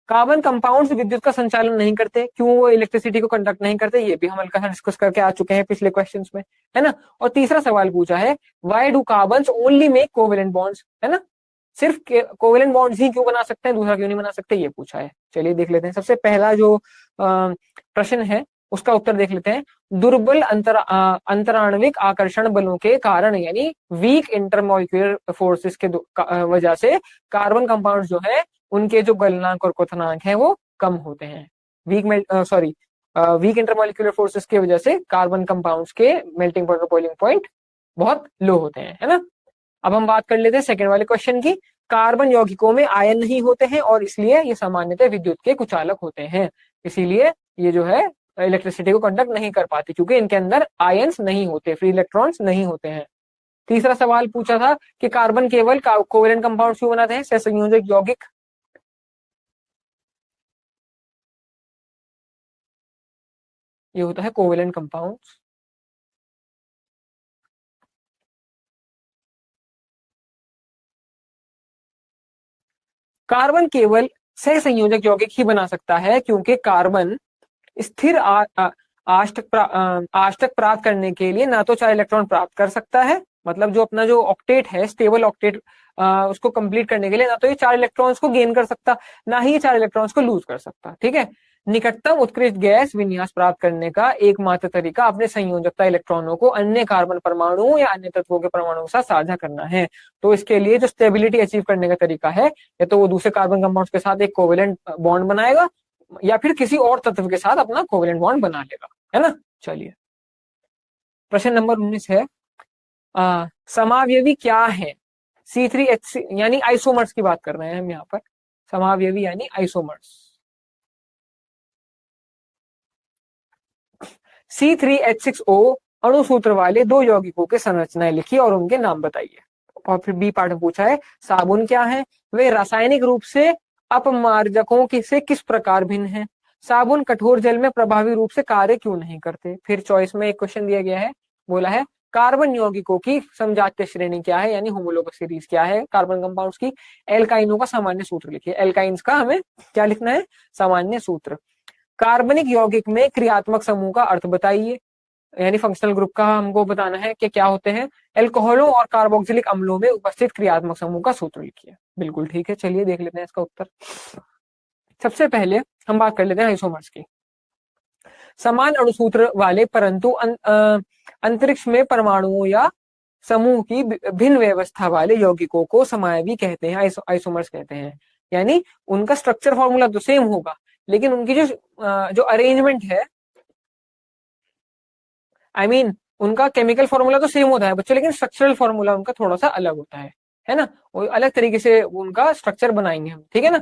कार्बन कंपाउंड्स विद्युत का संचालन नहीं करते, क्यों वो इलेक्ट्रिसिटी को कंडक्ट नहीं करते, ये भी हम हल्का सा डिस्कस करके आ चुके हैं पिछले क्वेश्चंस में, है ना। और तीसरा सवाल पूछा है, why do carbons only make covalent bonds, है ना, सिर्फ कोवेलेंट बॉन्ड्स ही क्यों बना सकते हैं, दूसरा क्यों नहीं बना सकते, ये पूछा है। चलिए देख लेते हैं। सबसे पहला जो प्रश्न है उसका उत्तर देख लेते हैं। दुर्बल अंतराण्विक आकर्षण बलों के कारण यानी वीक इंटरमॉलिक्यूलर फोर्सेस के वजह से कार्बन कंपाउंड जो है उनके जो गलनांक और क्वथनांक है वो कम होते हैं। वीक इंटरमॉलिक्यूलर फोर्सेस की वजह से कार्बन कंपाउंड्स के मेल्टिंग पॉइंट और बॉइलिंग पॉइंट बहुत लो होते हैं, है ना। अब हम बात कर लेते हैं सेकंड वाले क्वेश्चन की। कार्बन यौगिकों में आयन नहीं होते हैं और इसलिए ये सामान्यतः विद्युत के कुचालक होते हैं। इसीलिए ये जो है इलेक्ट्रिसिटी को कंडक्ट नहीं कर पाती, क्योंकि इनके अंदर आयन्स नहीं होते, फ्री इलेक्ट्रॉन्स नहीं होते हैं। तीसरा सवाल पूछा था कि कार्बन केवल कोवेलेंट कंपाउंड क्यों बनाते हैं, सहसंयोजक यौगिक। ये होता है कोवेलेंट कंपाउंड्स। कार्बन केवल सहसंयोजक यौगिक ही बना सकता है, क्योंकि कार्बन स्थिर आष्टक प्राप्त करने के लिए ना तो 4 इलेक्ट्रॉन प्राप्त कर सकता है, मतलब जो अपना जो ऑक्टेट है, स्टेबल ऑक्टेट, उसको कंप्लीट करने के लिए ना तो ये 4 इलेक्ट्रॉन्स को गेन कर सकता, ना ही ये 4 इलेक्ट्रॉन्स को लूज कर सकता। ठीक है। निकटतम उत्कृष्ट गैस विन्यास प्राप्त करने का एकमात्र तरीका अपने संयोजकता इलेक्ट्रॉनों को अन्य कार्बन परमाणुओं या अन्य तत्वों के परमाणुओं के साथ साझा करना है। तो इसके लिए जो स्टेबिलिटी अचीव करने का तरीका है, या तो वो दूसरे कार्बन कंपाउंड्स के साथ एक कोवेलेंट बॉन्ड बनाएगा, या फिर किसी और तत्व के साथ अपना कोवेलेंट बॉन्ड बना लेगा, है ना। चलिए, प्रश्न नंबर 19 है, समावयवी क्या है। C3H, यानी आइसोमर्स की बात कर रहे हैं हम यहाँ पर। समावयवी यानी आइसोमर्स। C3H6O अणु सूत्र वाले 2 यौगिकों के संरचनाएं लिखी और उनके नाम बताइए। और फिर बी पार्ट में पूछा है, साबुन क्या है, वे रासायनिक रूप से अपमार्जकों से किस प्रकार भिन्न है, साबुन कठोर जल में प्रभावी रूप से कार्य क्यों नहीं करते। फिर चॉइस में एक क्वेश्चन दिया गया है, बोला है कार्बन यौगिकों की समजातीय श्रेणी क्या है, यानी होमोलोगस सीरीज क्या है कार्बन कंपाउंड्स की। एल्काइनों का सामान्य सूत्र लिखिए। एल्काइंस का हमें क्या लिखना है, सामान्य सूत्र। कार्बनिक यौगिक में क्रियात्मक समूह का अर्थ बताइए, यानी फंक्शनल ग्रुप का हमको बताना है कि क्या होते हैं। एल्कोहलों और कार्बोक्सिलिक अम्लों में उपस्थित क्रियात्मक समूह का सूत्र लिखिए। बिल्कुल ठीक है, चलिए देख लेते हैं इसका उत्तर। सबसे पहले हम बात कर लेते हैं आइसोमर्स की। समान अणुसूत्र वाले परंतु अंतरिक्ष में परमाणुओं या समूह की भिन्न व्यवस्था वाले यौगिकों को समावयवी कहते हैं, आइसोमर्स कहते हैं। यानी उनका स्ट्रक्चर फॉर्मूला तो सेम होगा, लेकिन उनकी जो अरेंजमेंट है, आई मीन उनका केमिकल फॉर्मूला तो सेम होता है बच्चों, लेकिन स्ट्रक्चरल फॉर्मूला उनका थोड़ा सा अलग होता है ना। वो अलग तरीके से उनका स्ट्रक्चर बनाएंगे हम, ठीक है ना।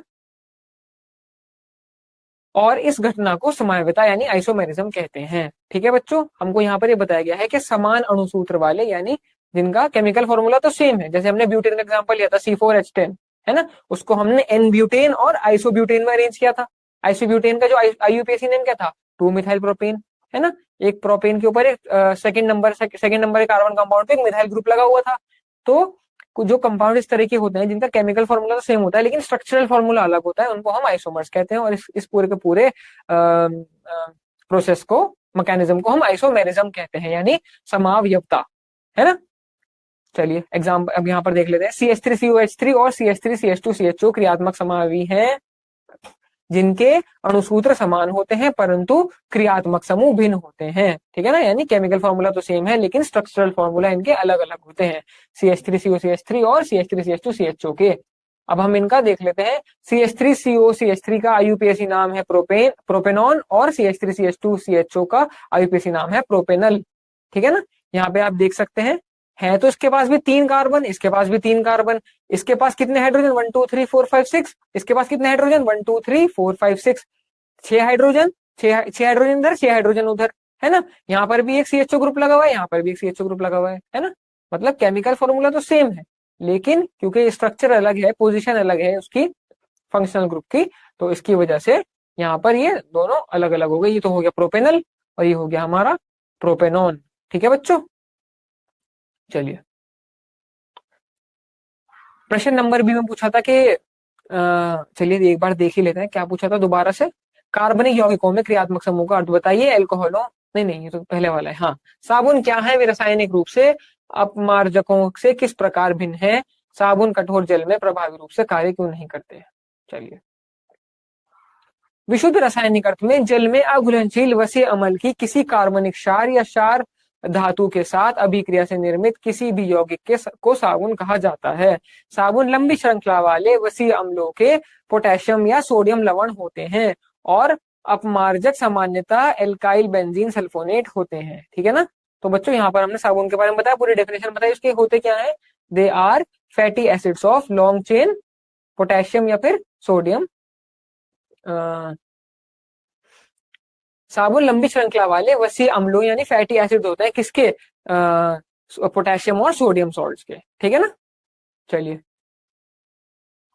और इस घटना को समावयवता यानी आइसोमेरिज्म कहते हैं। ठीक है बच्चों, हमको यहाँ पर ये बताया गया है कि समान अणुसूत्र वाले, यानी जिनका केमिकल फॉर्मूला तो सेम है। जैसे हमने ब्यूटेन का एग्जांपल लिया था C4H10, है ना, उसको हमने एन ब्यूटेन और आइसोब्यूटेन में अरेंज किया था। आइसोब्यूटेन का जो IUPAC नेम क्या था, 2 मिथाइल प्रोपेन, है ना। एक प्रोपेन के ऊपर एक सेकंड नंबर कार्बन कंपाउंड पे एक मिथाइल ग्रुप लगा हुआ था। तो जो कंपाउंड इस तरह के होते हैं जिनका केमिकल फॉर्मूला तो सेम होता है, लेकिन स्ट्रक्चरल फॉर्मूला अलग होता है, उनको हम आइसोमर्स कहते हैं। और इस पूरे के पूरे प्रोसेस को, मैकेनिज्म को हम आइसोमेरिज्म कहते हैं, यानी समावयवता, है ना। चलिए एग्जाम्पल अब यहाँ पर देख लेते हैं। CH3COH3 और CH3CH2CHO क्रियात्मक समावयवी हैं जिनके अणुसूत्र समान होते हैं परंतु क्रियात्मक समूह भिन्न होते हैं। ठीक है ना, यानी केमिकल फॉर्मूला तो सेम है लेकिन स्ट्रक्चरल फॉर्मूला इनके अलग अलग होते हैं, CH3COCH3 और CH3CH2CHO के। अब हम इनका देख लेते हैं। CH3COCH3 का IUPAC नाम है प्रोपेनॉन और CH3CH2CHO का IUPAC नाम है प्रोपेनल। ठीक है ना, यहाँ पे आप देख सकते हैं तो इसके पास भी 3 कार्बन, इसके पास भी 3 कार्बन, इसके पास कितने हाइड्रोजन 1 2 3 4 5 6, इसके पास कितने हाइड्रोजन 1 2 3 4 5 6, 6 हाइड्रोजन, 6 हाइड्रोजन इधर, 6 हाइड्रोजन उधर, है ना। यहाँ पर भी एक CHO ग्रुप लगा हुआ है, यहाँ पर भी एक CHO ग्रुप लगा हुआ है ना। मतलब केमिकल फॉर्मूला तो सेम है, लेकिन क्योंकि स्ट्रक्चर अलग है, पोजिशन अलग है उसकी फंक्शनल ग्रुप की, तो इसकी वजह से यहाँ पर ये दोनों अलग अलग हो गए। ये तो हो गया प्रोपेनल और ये हो गया हमारा प्रोपेनॉन। ठीक है बच्चों, चलिए प्रश्न नंबर बी में पूछा था कि चलिए एक बार देख ही लेते हैं क्या पूछा था दोबारा से। कार्बनिक यौगिकों में क्रियात्मक समूह का अर्थ बताइए। एल्कोहलों, नहीं ये तो पहले वाला है। हाँ, साबुन क्या है, वे रासायनिक रूप से अपमार्जकों से किस प्रकार भिन्न है, साबुन कठोर जल में प्रभावी रूप से कार्य क्यों नहीं करते। चलिए, विशुद्ध रासायनिक अर्थ में जल में अघुलनशील वसीय अम्ल की किसी कार्बनिक क्षार या क्षार धातु के साथ अभिक्रिया से निर्मित किसी भी यौगिक को साबुन कहा जाता है। साबुन लंबी श्रृंखला वाले वसीय अम्लों के पोटेशियम या सोडियम लवण होते हैं और अपमार्जक सामान्यतः एल्काइल बेंजीन सल्फोनेट होते हैं। ठीक है ना। तो बच्चों यहाँ पर हमने साबुन के बारे में बताया, पूरी डेफिनेशन बताई, उसके होते क्या है। They are fatty acids of long chain potassium या फिर सोडियम। साबुन लंबी श्रृंखला वाले वसीय अम्लों यानी फैटी एसिड होते हैं किसके, पोटेशियम और सोडियम सॉल्ट्स के, ठीक है ना। चलिए,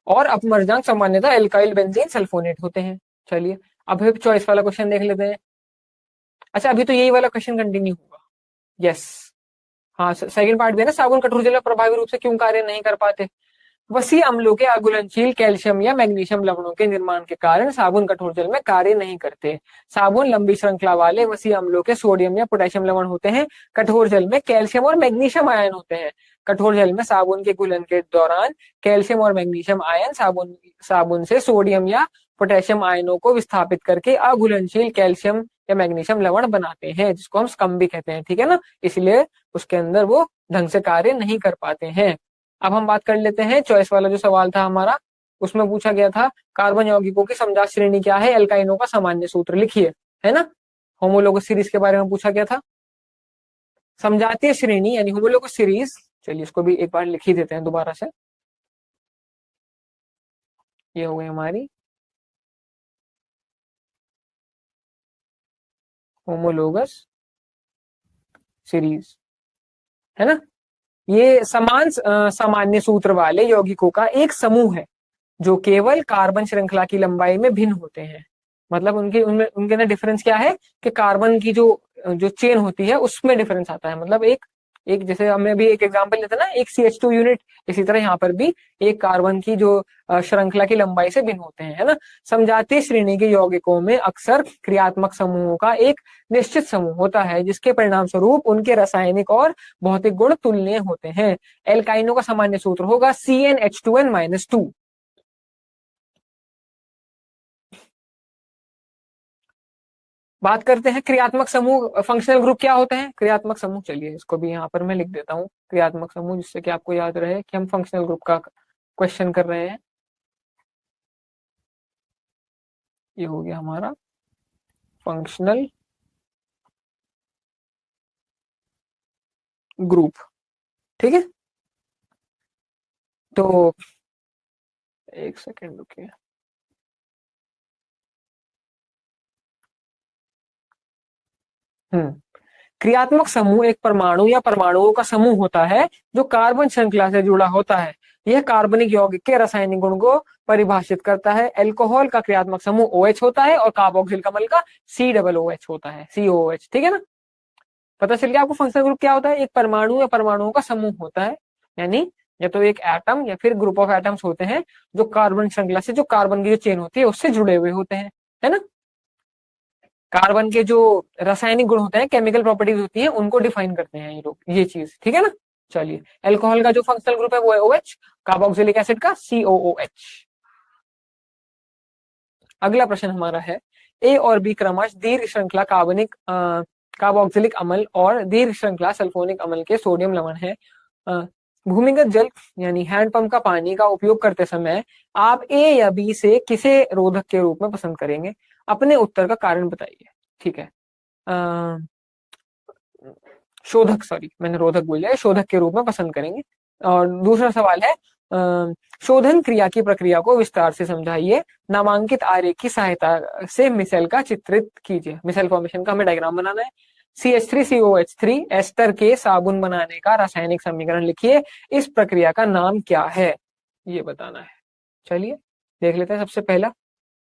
और अपमर्दनांक सामान्यतः एल्काइल बेंजीन सल्फोनेट होते हैं। चलिए, अब चॉइस वाला क्वेश्चन देख लेते हैं। अच्छा, अभी तो यही वाला क्वेश्चन कंटिन्यू होगा। यस, हाँ, सेकंड पार्ट भी है ना, साबुन कठोर जल में प्रभावी रूप से क्यों कार्य नहीं कर पाते। वसीय अम्लों के अघुलनशील कैल्शियम या मैग्नीशियम लवणों के निर्माण के कारण साबुन कठोर जल में कार्य नहीं करते। साबुन लंबी श्रृंखला वाले वसीय अम्लों के सोडियम या पोटेशियम लवण होते हैं। कठोर जल में कैल्शियम और मैग्नीशियम आयन होते हैं। कठोर जल में साबुन के घुलन के दौरान कैल्शियम और मैग्नीशियम आयन साबुन से सोडियम या पोटेशियम आयनों को विस्थापित करके अघुलनशील कैल्शियम या मैग्नीशियम लवण बनाते हैं, जिसको हम स्कम भी कहते हैं, ठीक है ना। इसलिए उसके अंदर वो ढंग से कार्य नहीं कर पाते हैं। अब हम बात कर लेते हैं चॉइस वाला जो सवाल था हमारा, उसमें पूछा गया था कार्बन यौगिकों की समजात श्रेणी क्या है, एल्काइनों का सामान्य सूत्र लिखिए, है ना। होमोलोगस सीरीज के बारे में पूछा गया था, समजातीय श्रेणी यानी होमोलोगस सीरीज। चलिए, इसको भी एक बार लिख ही देते हैं दोबारा से। ये हो गई हमारी होमोलोगस सीरीज, है ना। ये समान सामान्य सूत्र वाले यौगिकों का एक समूह है जो केवल कार्बन श्रृंखला की लंबाई में भिन्न होते हैं। मतलब उनके उनमें उनके अंदर डिफरेंस क्या है कि कार्बन की जो जो चेन होती है उसमें डिफरेंस आता है। मतलब एक एक जैसे हमने अभी एक एग्जांपल लेते ना, एक CH2 यूनिट, इसी तरह यहाँ पर भी एक कार्बन की जो श्रृंखला की लंबाई से भिन्न होते हैं, है ना। समजातीय श्रेणी के यौगिकों में अक्सर क्रियात्मक समूहों का एक निश्चित समूह होता है जिसके परिणाम स्वरूप उनके रासायनिक और भौतिक गुण तुलनीय होते हैं। एल्काइनों का सामान्य सूत्र होगा CnH2n-2। बात करते हैं क्रियात्मक समूह, फंक्शनल ग्रुप क्या होते हैं, क्रियात्मक समूह। चलिए, इसको भी यहाँ पर मैं लिख देता हूँ, क्रियात्मक समूह, जिससे कि आपको याद रहे कि हम फंक्शनल ग्रुप का क्वेश्चन कर रहे हैं। ये हो गया हमारा फंक्शनल ग्रुप, ठीक है। तो एक सेकेंड रुकिए। क्रियात्मक समूह एक परमाणु या परमाणुओं का समूह होता है जो कार्बन श्रृंखला से जुड़ा होता है। यह कार्बनिक यौगिक के रासायनिक गुण को परिभाषित करता है। अल्कोहल का क्रियात्मक समूह OH होता है और कार्बोक्सिलिक अम्ल का COOH होता है, COOH, ठीक है ना। पता चल गया आपको फंक्शनल ग्रुप क्या होता है। एक परमाणु या परमाणुओं का समूह होता है, यानी या तो एक एटम या फिर ग्रुप ऑफ एटम्स होते हैं जो कार्बन श्रृंखला से, जो कार्बन की जो चेन होती है उससे जुड़े हुए होते हैं, है ना। कार्बन के जो रासायनिक गुण होते हैं, केमिकल प्रॉपर्टीज होती हैं, उनको डिफाइन करते हैं ये लोग, ये चीज, ठीक है ना। चलिए, अल्कोहल का जो फंक्शनल ग्रुप है वो है OH, कार्बोक्सिलिक एसिड का COOH। अगला प्रश्न हमारा है, A और B क्रमश दीर्घ श्रृंखला कार्बोक्सिलिक अम्ल और दीर्घ श्रृंखला सल्फोनिक अम्ल के सोडियम लवण है। भूमिगत जल यानी हैंडपंप का पानी का उपयोग करते समय आप A या B से किसे रोधक के रूप में पसंद करेंगे, अपने उत्तर का कारण बताइए, ठीक है। शोधक, सॉरी मैंने रोधक बोल दिया, शोधक के रूप में पसंद करेंगे। और दूसरा सवाल है, शोधन क्रिया की प्रक्रिया को विस्तार से समझाइए, नामांकित आरेख की सहायता से मिसेल का चित्रित कीजिए। मिसेल फॉर्मेशन का हमें डायग्राम बनाना है। CH3COH3 एस्टर के साबुन बनाने का रासायनिक समीकरण लिखिए, इस प्रक्रिया का नाम क्या है, ये बताना है। चलिए देख लेते हैं। सबसे पहला,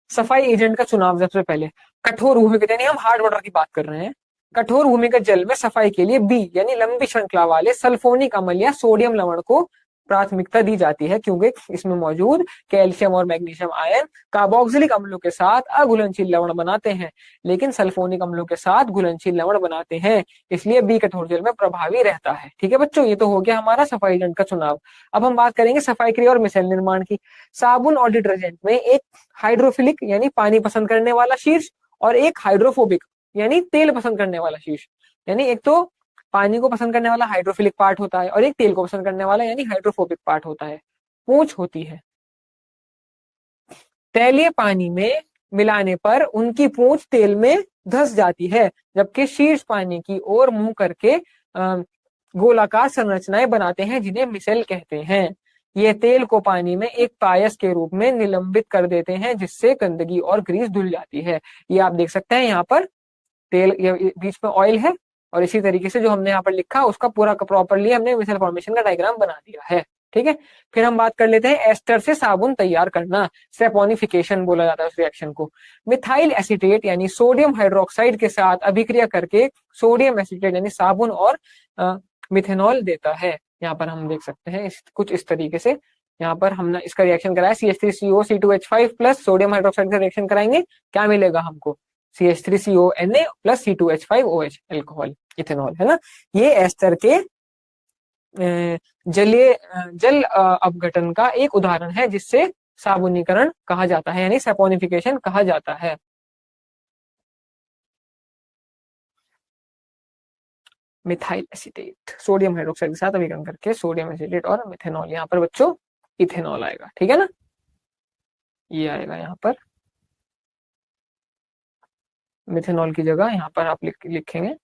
सफाई एजेंट का चुनाव। सबसे पहले कठोर भूमिगत यानी हम हार्ड वाटर की बात कर रहे हैं। कठोर भूमिगत जल में सफाई के लिए B यानी लंबी श्रृंखला वाले सल्फोनिक अम्ल या सोडियम लवण को प्राथमिकता दी जाती है, क्योंकि इसमें मौजूद कैल्शियम और मैग्नीशियम आयन कार्बोक्सिलिक अम्लों के साथ अघुलनशील लवण बनाते हैं, लेकिन सल्फोनिक अम्लों के साथ घुलनशील लवण बनाते हैं, इसलिए B कठोर जल में प्रभावी रहता है। ठीक है बच्चों, ये तो हो गया हमारा सफाई एजेंट का चुनाव। अब हम बात करेंगे सफाई क्रिया और मिसेल निर्माण की। साबुन और डिटर्जेंट में एक हाइड्रोफिलिक यानी पानी पसंद करने वाला शीर्ष और एक हाइड्रोफोबिक यानी तेल पसंद करने वाला शीर्ष, यानी एक तो पानी को पसंद करने वाला हाइड्रोफिलिक पार्ट होता है और एक तेल को पसंद करने वाला यानी हाइड्रोफोबिक पार्ट होता है। पूंछ होती है, तैलीय पानी में मिलाने पर उनकी पूंछ तेल में धंस जाती है, जबकि शीर्ष पानी की ओर मुंह करके गोलाकार संरचनाएं बनाते हैं जिन्हें मिसेल कहते हैं। ये तेल को पानी में एक पायस के रूप में निलंबित कर देते हैं, जिससे गंदगी और ग्रीस धुल जाती है। ये आप देख सकते हैं यहाँ पर तेल, ये बीच में ऑयल है, और इसी तरीके से जो हमने यहाँ पर लिखा उसका पूरा प्रॉपरली हमने मिसल फॉर्मेशन का डायग्राम बना दिया है। ठीक है, फिर हम बात कर लेते हैं एस्टर से साबुन तैयार करना, सेपोनिफिकेशन बोला जाता है उस रिएक्शन को। मिथाइल एसीटेट यानी सोडियम हाइड्रोक्साइड के साथ अभिक्रिया करके सोडियम एसीटेट यानी साबुन और मिथेनॉल देता है। यहाँ पर हम देख सकते हैं कुछ इस तरीके से, यहाँ पर हमने इसका रिएक्शन कराया CH3CO C2H5 plus sodium hydroxide का रिएक्शन कराएंगे, क्या मिलेगा हमको? CH3CONa plus C2H5OH alcohol, ethanol, है ना। ये एस्टर के जल अपघटन का एक उदाहरण है, जिससे साबुनीकरण कहा जाता है, यानी सैपोनिफिकेशन कहा जाता है। मिथाइल एसीटेट सोडियम हाइड्रोक्साइड के साथ अभिकरण करके सोडियम एसीटेट और मिथेनॉल, यहाँ पर बच्चों इथेनॉल आएगा, ठीक है ना, ये आएगा यहाँ पर। मिथेनॉल की जगह यहाँ पर आप लिखेंगे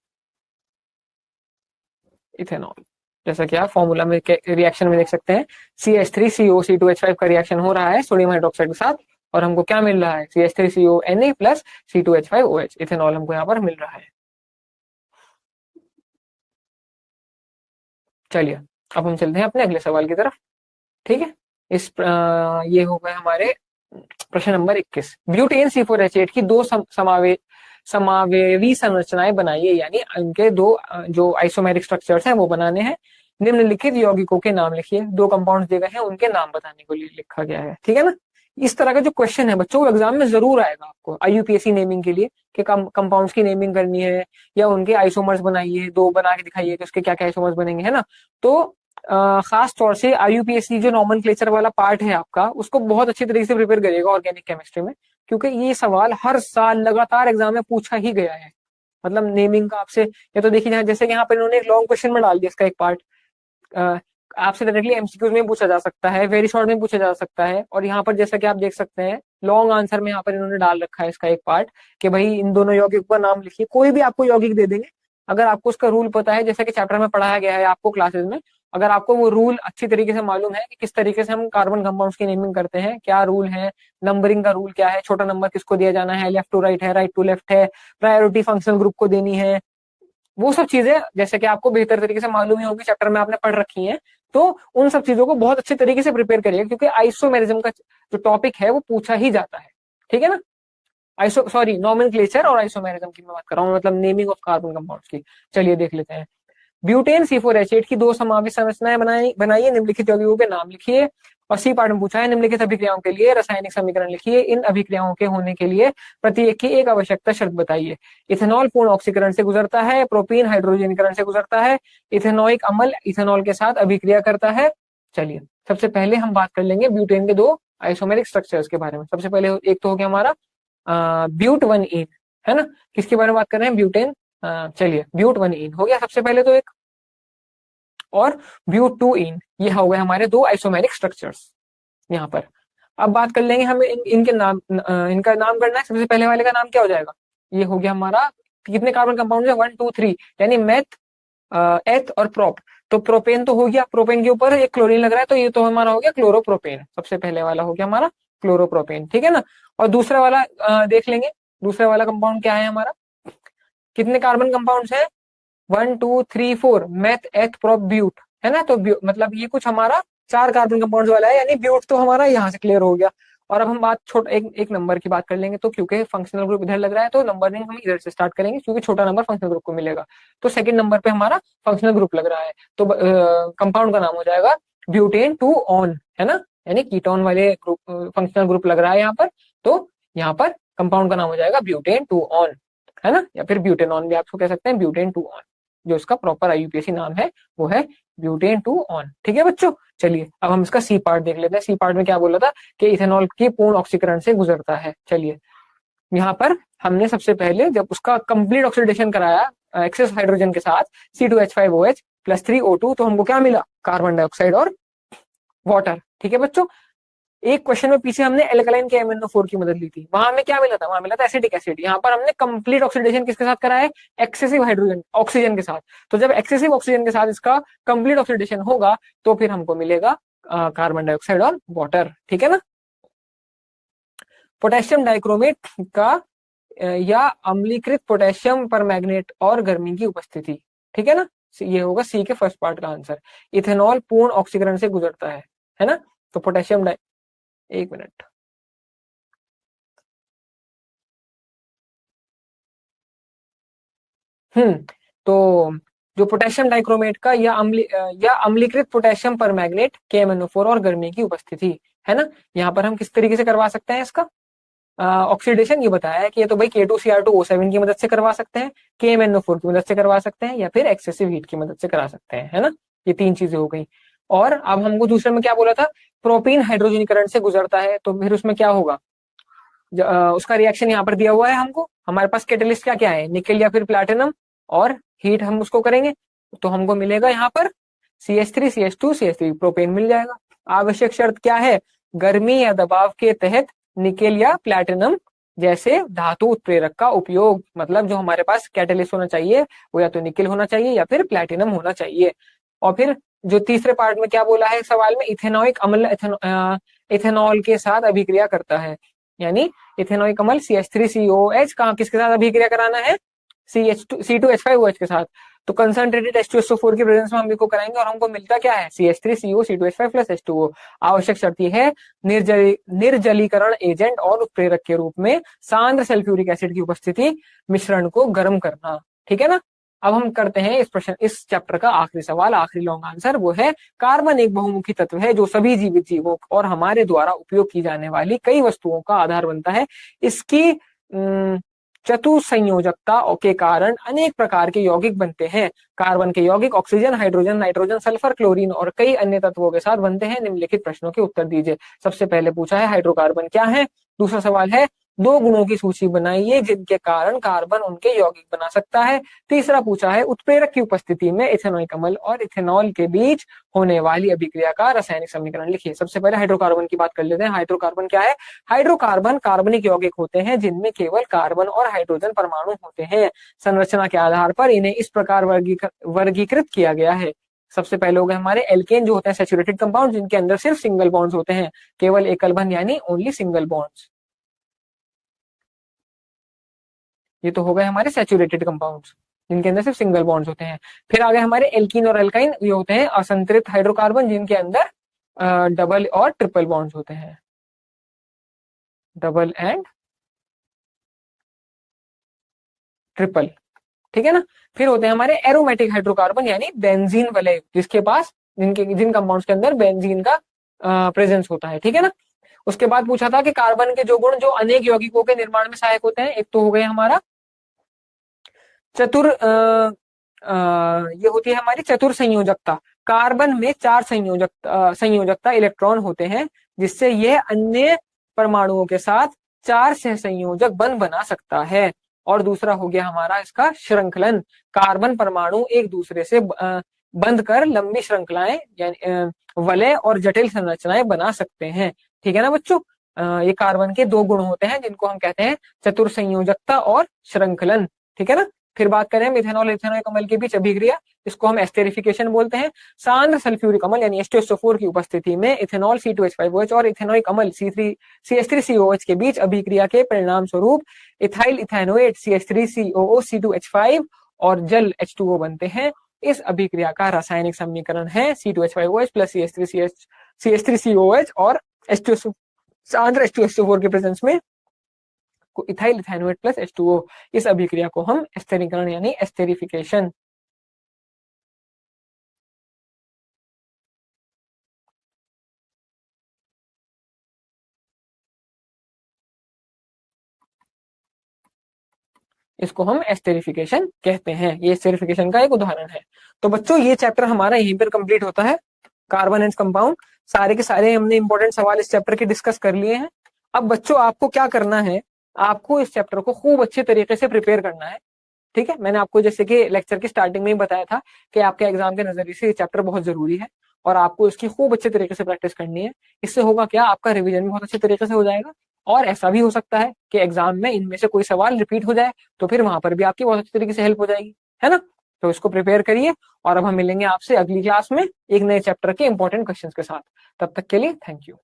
इथेनॉल, जैसा कि आप फॉर्मूला में रिएक्शन में देख सकते हैं। CH3CO C2H5 का रिएक्शन हो रहा है सोडियम हाइड्रोक्साइड के साथ, और हमको क्या मिल रहा है? CH3CONa प्लस C2H5OH, इथेनॉल हमको यहाँ पर मिल रहा है। चलिए अब हम चलते हैं अपने अगले सवाल की तरफ, ठीक है। ये हो गए हमारे प्रश्न नंबर 21। ब्यूटेन C4H8 की दो समावेवी संरचनाएं बनाइए, यानी उनके दो जो आइसोमेरिक स्ट्रक्चर्स हैं वो बनाने हैं। निम्नलिखित यौगिकों के नाम लिखिए। दो कंपाउंड्स दिए गए हैं, उनके नाम बताने को लिखा गया है, ठीक है ना। इस तरह का जो क्वेश्चन है बच्चों एग्जाम में जरूर आएगा आपको IUPAC नेमिंग के लिए, कि कंपाउंड्स की नेमिंग करनी है, या उनके आइसोमर्स बनाइए, दो बना के दिखाइए कि उसके क्या क्या आइसोमर्स बनेंगे, है ना। तो खास तौर से IUPAC जो नॉमेनक्लेचर वाला पार्ट है आपका, उसको बहुत अच्छी तरीके से प्रिपेयर करिएगा ऑर्गेनिक केमिस्ट्री में, क्योंकि ये सवाल हर साल लगातार एग्जाम में पूछा ही गया है। मतलब नेमिंग का आपसे, या तो देखिए जैसे कि यहाँ पर इन्होंने एक लॉन्ग क्वेश्चन में डाल दिया इसका एक पार्ट, आपसे डायरेक्टली MCQs में पूछा जा सकता है, वेरी शॉर्ट में पूछा जा सकता है, और यहाँ पर जैसा कि आप देख सकते हैं लॉन्ग आंसर में यहाँ पर इन्होंने डाल रखा है इसका एक पार्ट, कि भाई इन दोनों यौगिक का नाम लिखिए। कोई भी आपको यौगिक दे देंगे, अगर आपको उसका रूल पता है, जैसा कि चैप्टर में पढ़ाया गया है आपको क्लासेस में, अगर आपको वो रूल अच्छी तरीके से मालूम है कि किस तरीके से हम कार्बन कंपाउंड्स की नेमिंग करते हैं, क्या रूल है, नंबरिंग का रूल क्या है, छोटा नंबर किसको दिया जाना है, लेफ्ट टू राइट है, राइट टू लेफ्ट है, प्रायोरिटी फंक्शनल ग्रुप को देनी है, वो सब चीजें जैसे कि आपको बेहतर तरीके से मालूम ही होगी, चैप्टर में आपने पढ़ रखी है, तो उन सब चीजों को बहुत अच्छे तरीके से प्रिपेयर करिएगा, क्योंकि आइसोमेरिज्म का जो टॉपिक है वो पूछा ही जाता है, ठीक है ना। नॉमेनक्लेचर और आइसोमेरिज्म की मैं बात कर रहा हूँ, मतलब नेमिंग ऑफ कार्बन कंपाउंड्स की। चलिए देख लेते हैं। ब्यूटेन C4H8 की दो समावेश संरचनाएं बनाइए, निम्नलिखित यौगिकों के नाम लिखिए। और सी पार्ट में पूछा है निम्नलिखित अभिक्रियाओं के लिए रासायनिक समीकरण लिखिए। इन अभिक्रियाओं के होने के लिए प्रत्येक की एक आवश्यकता शर्त बताइए। इथेनॉल पूर्ण ऑक्सीकरण से गुजरता है, प्रोपीन हाइड्रोजनीकरण से गुजरता है, इथेनोइक अम्ल इथेनॉल के साथ अभिक्रिया करता है। चलिए सबसे पहले हम बात कर लेंगे ब्यूटेन के दो आइसोमेरिक स्ट्रक्चर्स के बारे में। सबसे पहले एक तो हो गया हमारा ब्यूट 1 इन, है ना। किसके बारे में बात कर रहे हैं? ब्यूटेन। चलिए ब्यूट 1 इन हो गया सबसे पहले तो एक, और ब्यूट 2 इन, ये हो गए हमारे दो आइसोमेरिक स्ट्रक्चर्स यहाँ पर। अब बात कर लेंगे हमें इनके नाम, इनका नाम करना है। सबसे पहले वाले का नाम क्या हो जाएगा? ये हो गया हमारा, कितने कार्बन कंपाउंड है? 1 2 3, यानी मेथ, एथ और प्रोप। तो प्रोपेन तो हो गया, प्रोपेन के ऊपर एक क्लोरीन लग रहा है, तो ये तो हमारा हो गया क्लोरोप्रोपेन। सबसे पहले वाला हो गया हमारा क्लोरोप्रोपेन, ठीक है ना। और दूसरा वाला देख लेंगे, दूसरा वाला कंपाउंड क्या है हमारा, कितने कार्बन कंपाउंड है? 1 2 3 4, मेथ एथ प्रोप ब्यूट, है ना। तो मतलब ये कुछ हमारा 4 कार्बन कंपाउंड वाला है, यानी ब्यूट तो हमारा यहाँ से क्लियर हो गया। और अब हम बात छोटा एक नंबर की बात कर लेंगे, तो क्योंकि फंक्शनल ग्रुप इधर लग रहा है तो नंबरिंग हम इधर से स्टार्ट करेंगे, क्योंकि छोटा नंबर फंक्शनल ग्रुप को मिलेगा। तो सेकंड नंबर पे हमारा फंक्शनल ग्रुप लग रहा है, तो कंपाउंड का नाम हो जाएगा ब्यूटेन 2 ऑन, है ना, यानी कीटोन वाले ग्रुप फंक्शनल ग्रुप लग रहा है यहाँ पर। तो यहाँ पर कंपाउंड का नाम हो जाएगा ब्यूटेन 2 ऑन, है ना, या फिर ब्यूटेनॉन भी आपको कह सकते हैं, ब्यूटेन 2 ऑन। जो इसका प्रॉपर IUPAC नाम है वो है ब्यूटेन 2 ऑन, ठीक है बच्चों। चलिए अब हम इसका सी पार्ट देख लेते हैं। सी पार्ट में क्या बोला था कि इथेनॉल की पूर्ण ऑक्सीकरण से गुजरता है। चलिए यहाँ पर हमने सबसे पहले जब उसका कंप्लीट ऑक्सीडेशन कराया एक्सेस हाइड्रोजन के साथ C2H5OH प्लस 3O2, तो हमको क्या मिला? कार्बन डाइऑक्साइड और वाटर, ठीक है बच्चों। एक क्वेश्चन में पीछे हमने एल्कलाइन के MnO4 की मदद ली थी, वहां हमें क्या मिला था? वहां मिला था एसिटिक एसिड। यहाँ पर हमने कंप्लीट ऑक्सीडेशन किसके साथ करा है? एक्सेसिव हाइड्रोजन ऑक्सीजन के साथ। तो जब एक्सेसिव ऑक्सीजन के साथ इसका कंप्लीट ऑक्सीडेशन होगा तो फिर हमको मिलेगा कार्बन डाइऑक्साइड और वाटर, ठीक है ना। पोटेशियम डाइक्रोमेट का या अम्लीकृत पोटेशियम परमैंगनेट और गर्मी की उपस्थिति, ठीक है ना। ये होगा सी के फर्स्ट पार्ट का आंसर। इथेनॉल पूर्ण ऑक्सीकरण से गुजरता है ना। तो पोटेशियम डाइ, एक मिनट, तो जो पोटेशियम डाइक्रोमेट का या अम्लीकृत पोटेशियम परमैंगनेट KMnO4 और गर्मी की उपस्थिति, है ना। यहाँ पर हम किस तरीके से करवा सकते हैं इसका ऑक्सीडेशन, ये बताया है कि ये तो भाई K2Cr2O7 की मदद से करवा सकते हैं, KMnO4 की मदद से करवा सकते हैं, या फिर एक्सेसिव हीट की मदद से करा सकते हैं, है ना। ये तीन चीजें हो गई। और अब हमको दूसरे में क्या बोला था, प्रोपीन हाइड्रोजनीकरण से गुजरता है, तो फिर उसमें क्या होगा, उसका रिएक्शन यहाँ पर दिया हुआ है हमको। हमारे पास कैटलिस्ट क्या क्या है, निकल या फिर प्लैटिनम, और हीट हम उसको करेंगे तो हमको मिलेगा यहाँ पर CH3 CH2 CH3 प्रोपेन मिल जाएगा। आवश्यक शर्त क्या है, गर्मी या दबाव के तहत निकेल या प्लैटिनम जैसे धातु उत्प्रेरक का उपयोग, मतलब जो हमारे पास कैटलिस्ट होना चाहिए वो या तो निकेल होना चाहिए या फिर प्लैटिनम होना चाहिए। और फिर जो तीसरे पार्ट में क्या बोला है सवाल में, इथेनॉइक अम्ल इथेनॉल के साथ अभिक्रिया करता है, यानी इथेनॉइक अम्ल CH3COH कहाँ किसके साथ अभिक्रिया कराना है, C2H5OH के साथ। तो कंसंट्रेटेड H2SO4 की प्रेजेंस में हम इसको कराएंगे और हमको मिलता क्या है, CH3CO C2H5 प्लस H2O। आवश्यक शर्त यह है निर्जलीकरण एजेंट और उत्प्रेरक के रूप में सांद्र सल्फ्यूरिक एसिड की उपस्थिति मिश्रण को गर्म करना, ठीक है ना। अब हम करते हैं इस चैप्टर का आखिरी सवाल, आखिरी लॉन्ग आंसर, वो है कार्बन एक बहुमुखी तत्व है जो सभी जीवित जीवों और हमारे द्वारा उपयोग की जाने वाली कई वस्तुओं का आधार बनता है। इसकी चतुसंयोजकता के कारण अनेक प्रकार के यौगिक बनते हैं। कार्बन के यौगिक oxygen, hydrogen, nitrogen, sulphur, chlorine और कई अन्य तत्वों के साथ बनते हैं। निम्नलिखित प्रश्नों के उत्तर दीजिए। सबसे पहले पूछा है हाइड्रोकार्बन क्या है। दूसरा सवाल है दो गुणों की सूची बनाइए जिनके कारण कार्बन उनके यौगिक बना सकता है। तीसरा पूछा है उत्प्रेरक की उपस्थिति में इथेनॉइक अम्ल और इथेनॉल के बीच होने वाली अभिक्रिया का रासायनिक समीकरण लिखिए। सबसे पहले हाइड्रोकार्बन की बात कर लेते हैं। हाइड्रोकार्बन क्या है, हाइड्रोकार्बन कार्बनिक यौगिक होते हैं जिनमें केवल कार्बन और हाइड्रोजन परमाणु होते हैं। संरचना के आधार पर इन्हें इस प्रकार वर्गीकृत किया गया है। सबसे पहले हो गए हमारे एल्केन जो होते हैं सैचुरेटेड कंपाउंड जिनके अंदर सिर्फ सिंगल बॉन्ड्स होते हैं, केवल एकल बंध यानी ओनली सिंगल बॉन्ड्स। ये तो हो गए हमारे सैचुरेटेड कंपाउंड्स जिनके अंदर सिर्फ सिंगल बॉन्ड्स होते हैं। फिर आ गए हमारे एल्कीन और एल्काइन, ये होते हैं असंतृप्त हाइड्रोकार्बन जिनके अंदर डबल और ट्रिपल बॉन्ड्स होते हैं, डबल एंड ट्रिपल, ठीक है ना। फिर होते हैं हमारे एरोमेटिक हाइड्रोकार्बन यानी बेंजीन वाले, जिसके पास जिन कंपाउंड्स के अंदर बेंजीन का प्रेजेंस होता है, ठीक है ना। उसके बाद पूछा था कि कार्बन के जो गुण जो अनेक यौगिकों के निर्माण में सहायक होते हैं, एक तो हो गए हमारा ये होती है हमारी चतुर संयोजकता। कार्बन में 4 संयोजकता इलेक्ट्रॉन होते हैं जिससे यह अन्य परमाणुओं के साथ 4 सहसंयोजक बंध बना सकता है। और दूसरा हो गया हमारा इसका श्रृंखलन, कार्बन परमाणु एक दूसरे से बंध कर लंबी श्रृंखलाएं यानी वलय और जटिल संरचनाएं बना सकते हैं, ठीक है ना बच्चों। ये कार्बन के 2 गुण होते हैं जिनको हम कहते हैं चतुर संयोजकता और श्रृंखलन, ठीक है ना। फिर बात करें इथेनॉल इथेनॉइक अम्ल के बीच अभिक्रिया, इसको हम एस्टेरिफिकेशन बोलते हैं। सांद्र सल्फ्यूरिक अम्ल यानी H2SO4 की उपस्थिति में इथेनॉल C2H5OH और इथेनॉइक अम्ल CH3COH के बीच अभिक्रिया के परिणाम स्वरूप इथाइल इथेनोएट CH3COO C2H5 और जल H2O बनते हैं। इस अभिक्रिया का रासायनिक समीकरण है C2H5OH प्लस CH3COH और H2SO सांद्र H2SO4 के प्रेजेंस में इथाइल इथेनोएट प्लस H2O। इस अभिक्रिया को हम एस्टेरीकरण यानी एस्टेरिफिकेशन, इसको हम एस्टेरिफिकेशन कहते हैं। ये एस्टेरिफिकेशन का एक उदाहरण है। तो बच्चों ये चैप्टर हमारा यहीं पर कंप्लीट होता है, कार्बन एंड कंपाउंड। सारे के सारे हमने इंपॉर्टेंट सवाल इस चैप्टर के डिस्कस कर लिए हैं। अब बच्चों आपको क्या करना है, आपको इस चैप्टर को खूब अच्छे तरीके से प्रिपेयर करना है, ठीक है। मैंने आपको जैसे कि लेक्चर की स्टार्टिंग में ही बताया था कि आपके एग्जाम के नजरिए से ये चैप्टर बहुत जरूरी है और आपको इसकी खूब अच्छे तरीके से प्रैक्टिस करनी है। इससे होगा क्या, आपका रिवीजन भी बहुत अच्छे तरीके से हो जाएगा और ऐसा भी हो सकता है कि एग्जाम में इनमें से कोई सवाल रिपीट हो जाए तो फिर वहां पर भी आपकी बहुत अच्छी तरीके से हेल्प हो जाएगी, है ना। तो इसको प्रिपेयर करिए और अब हम मिलेंगे आपसे अगली क्लास में एक नए चैप्टर के इंपॉर्टेंट क्वेश्चंस के साथ। तब तक के लिए थैंक यू।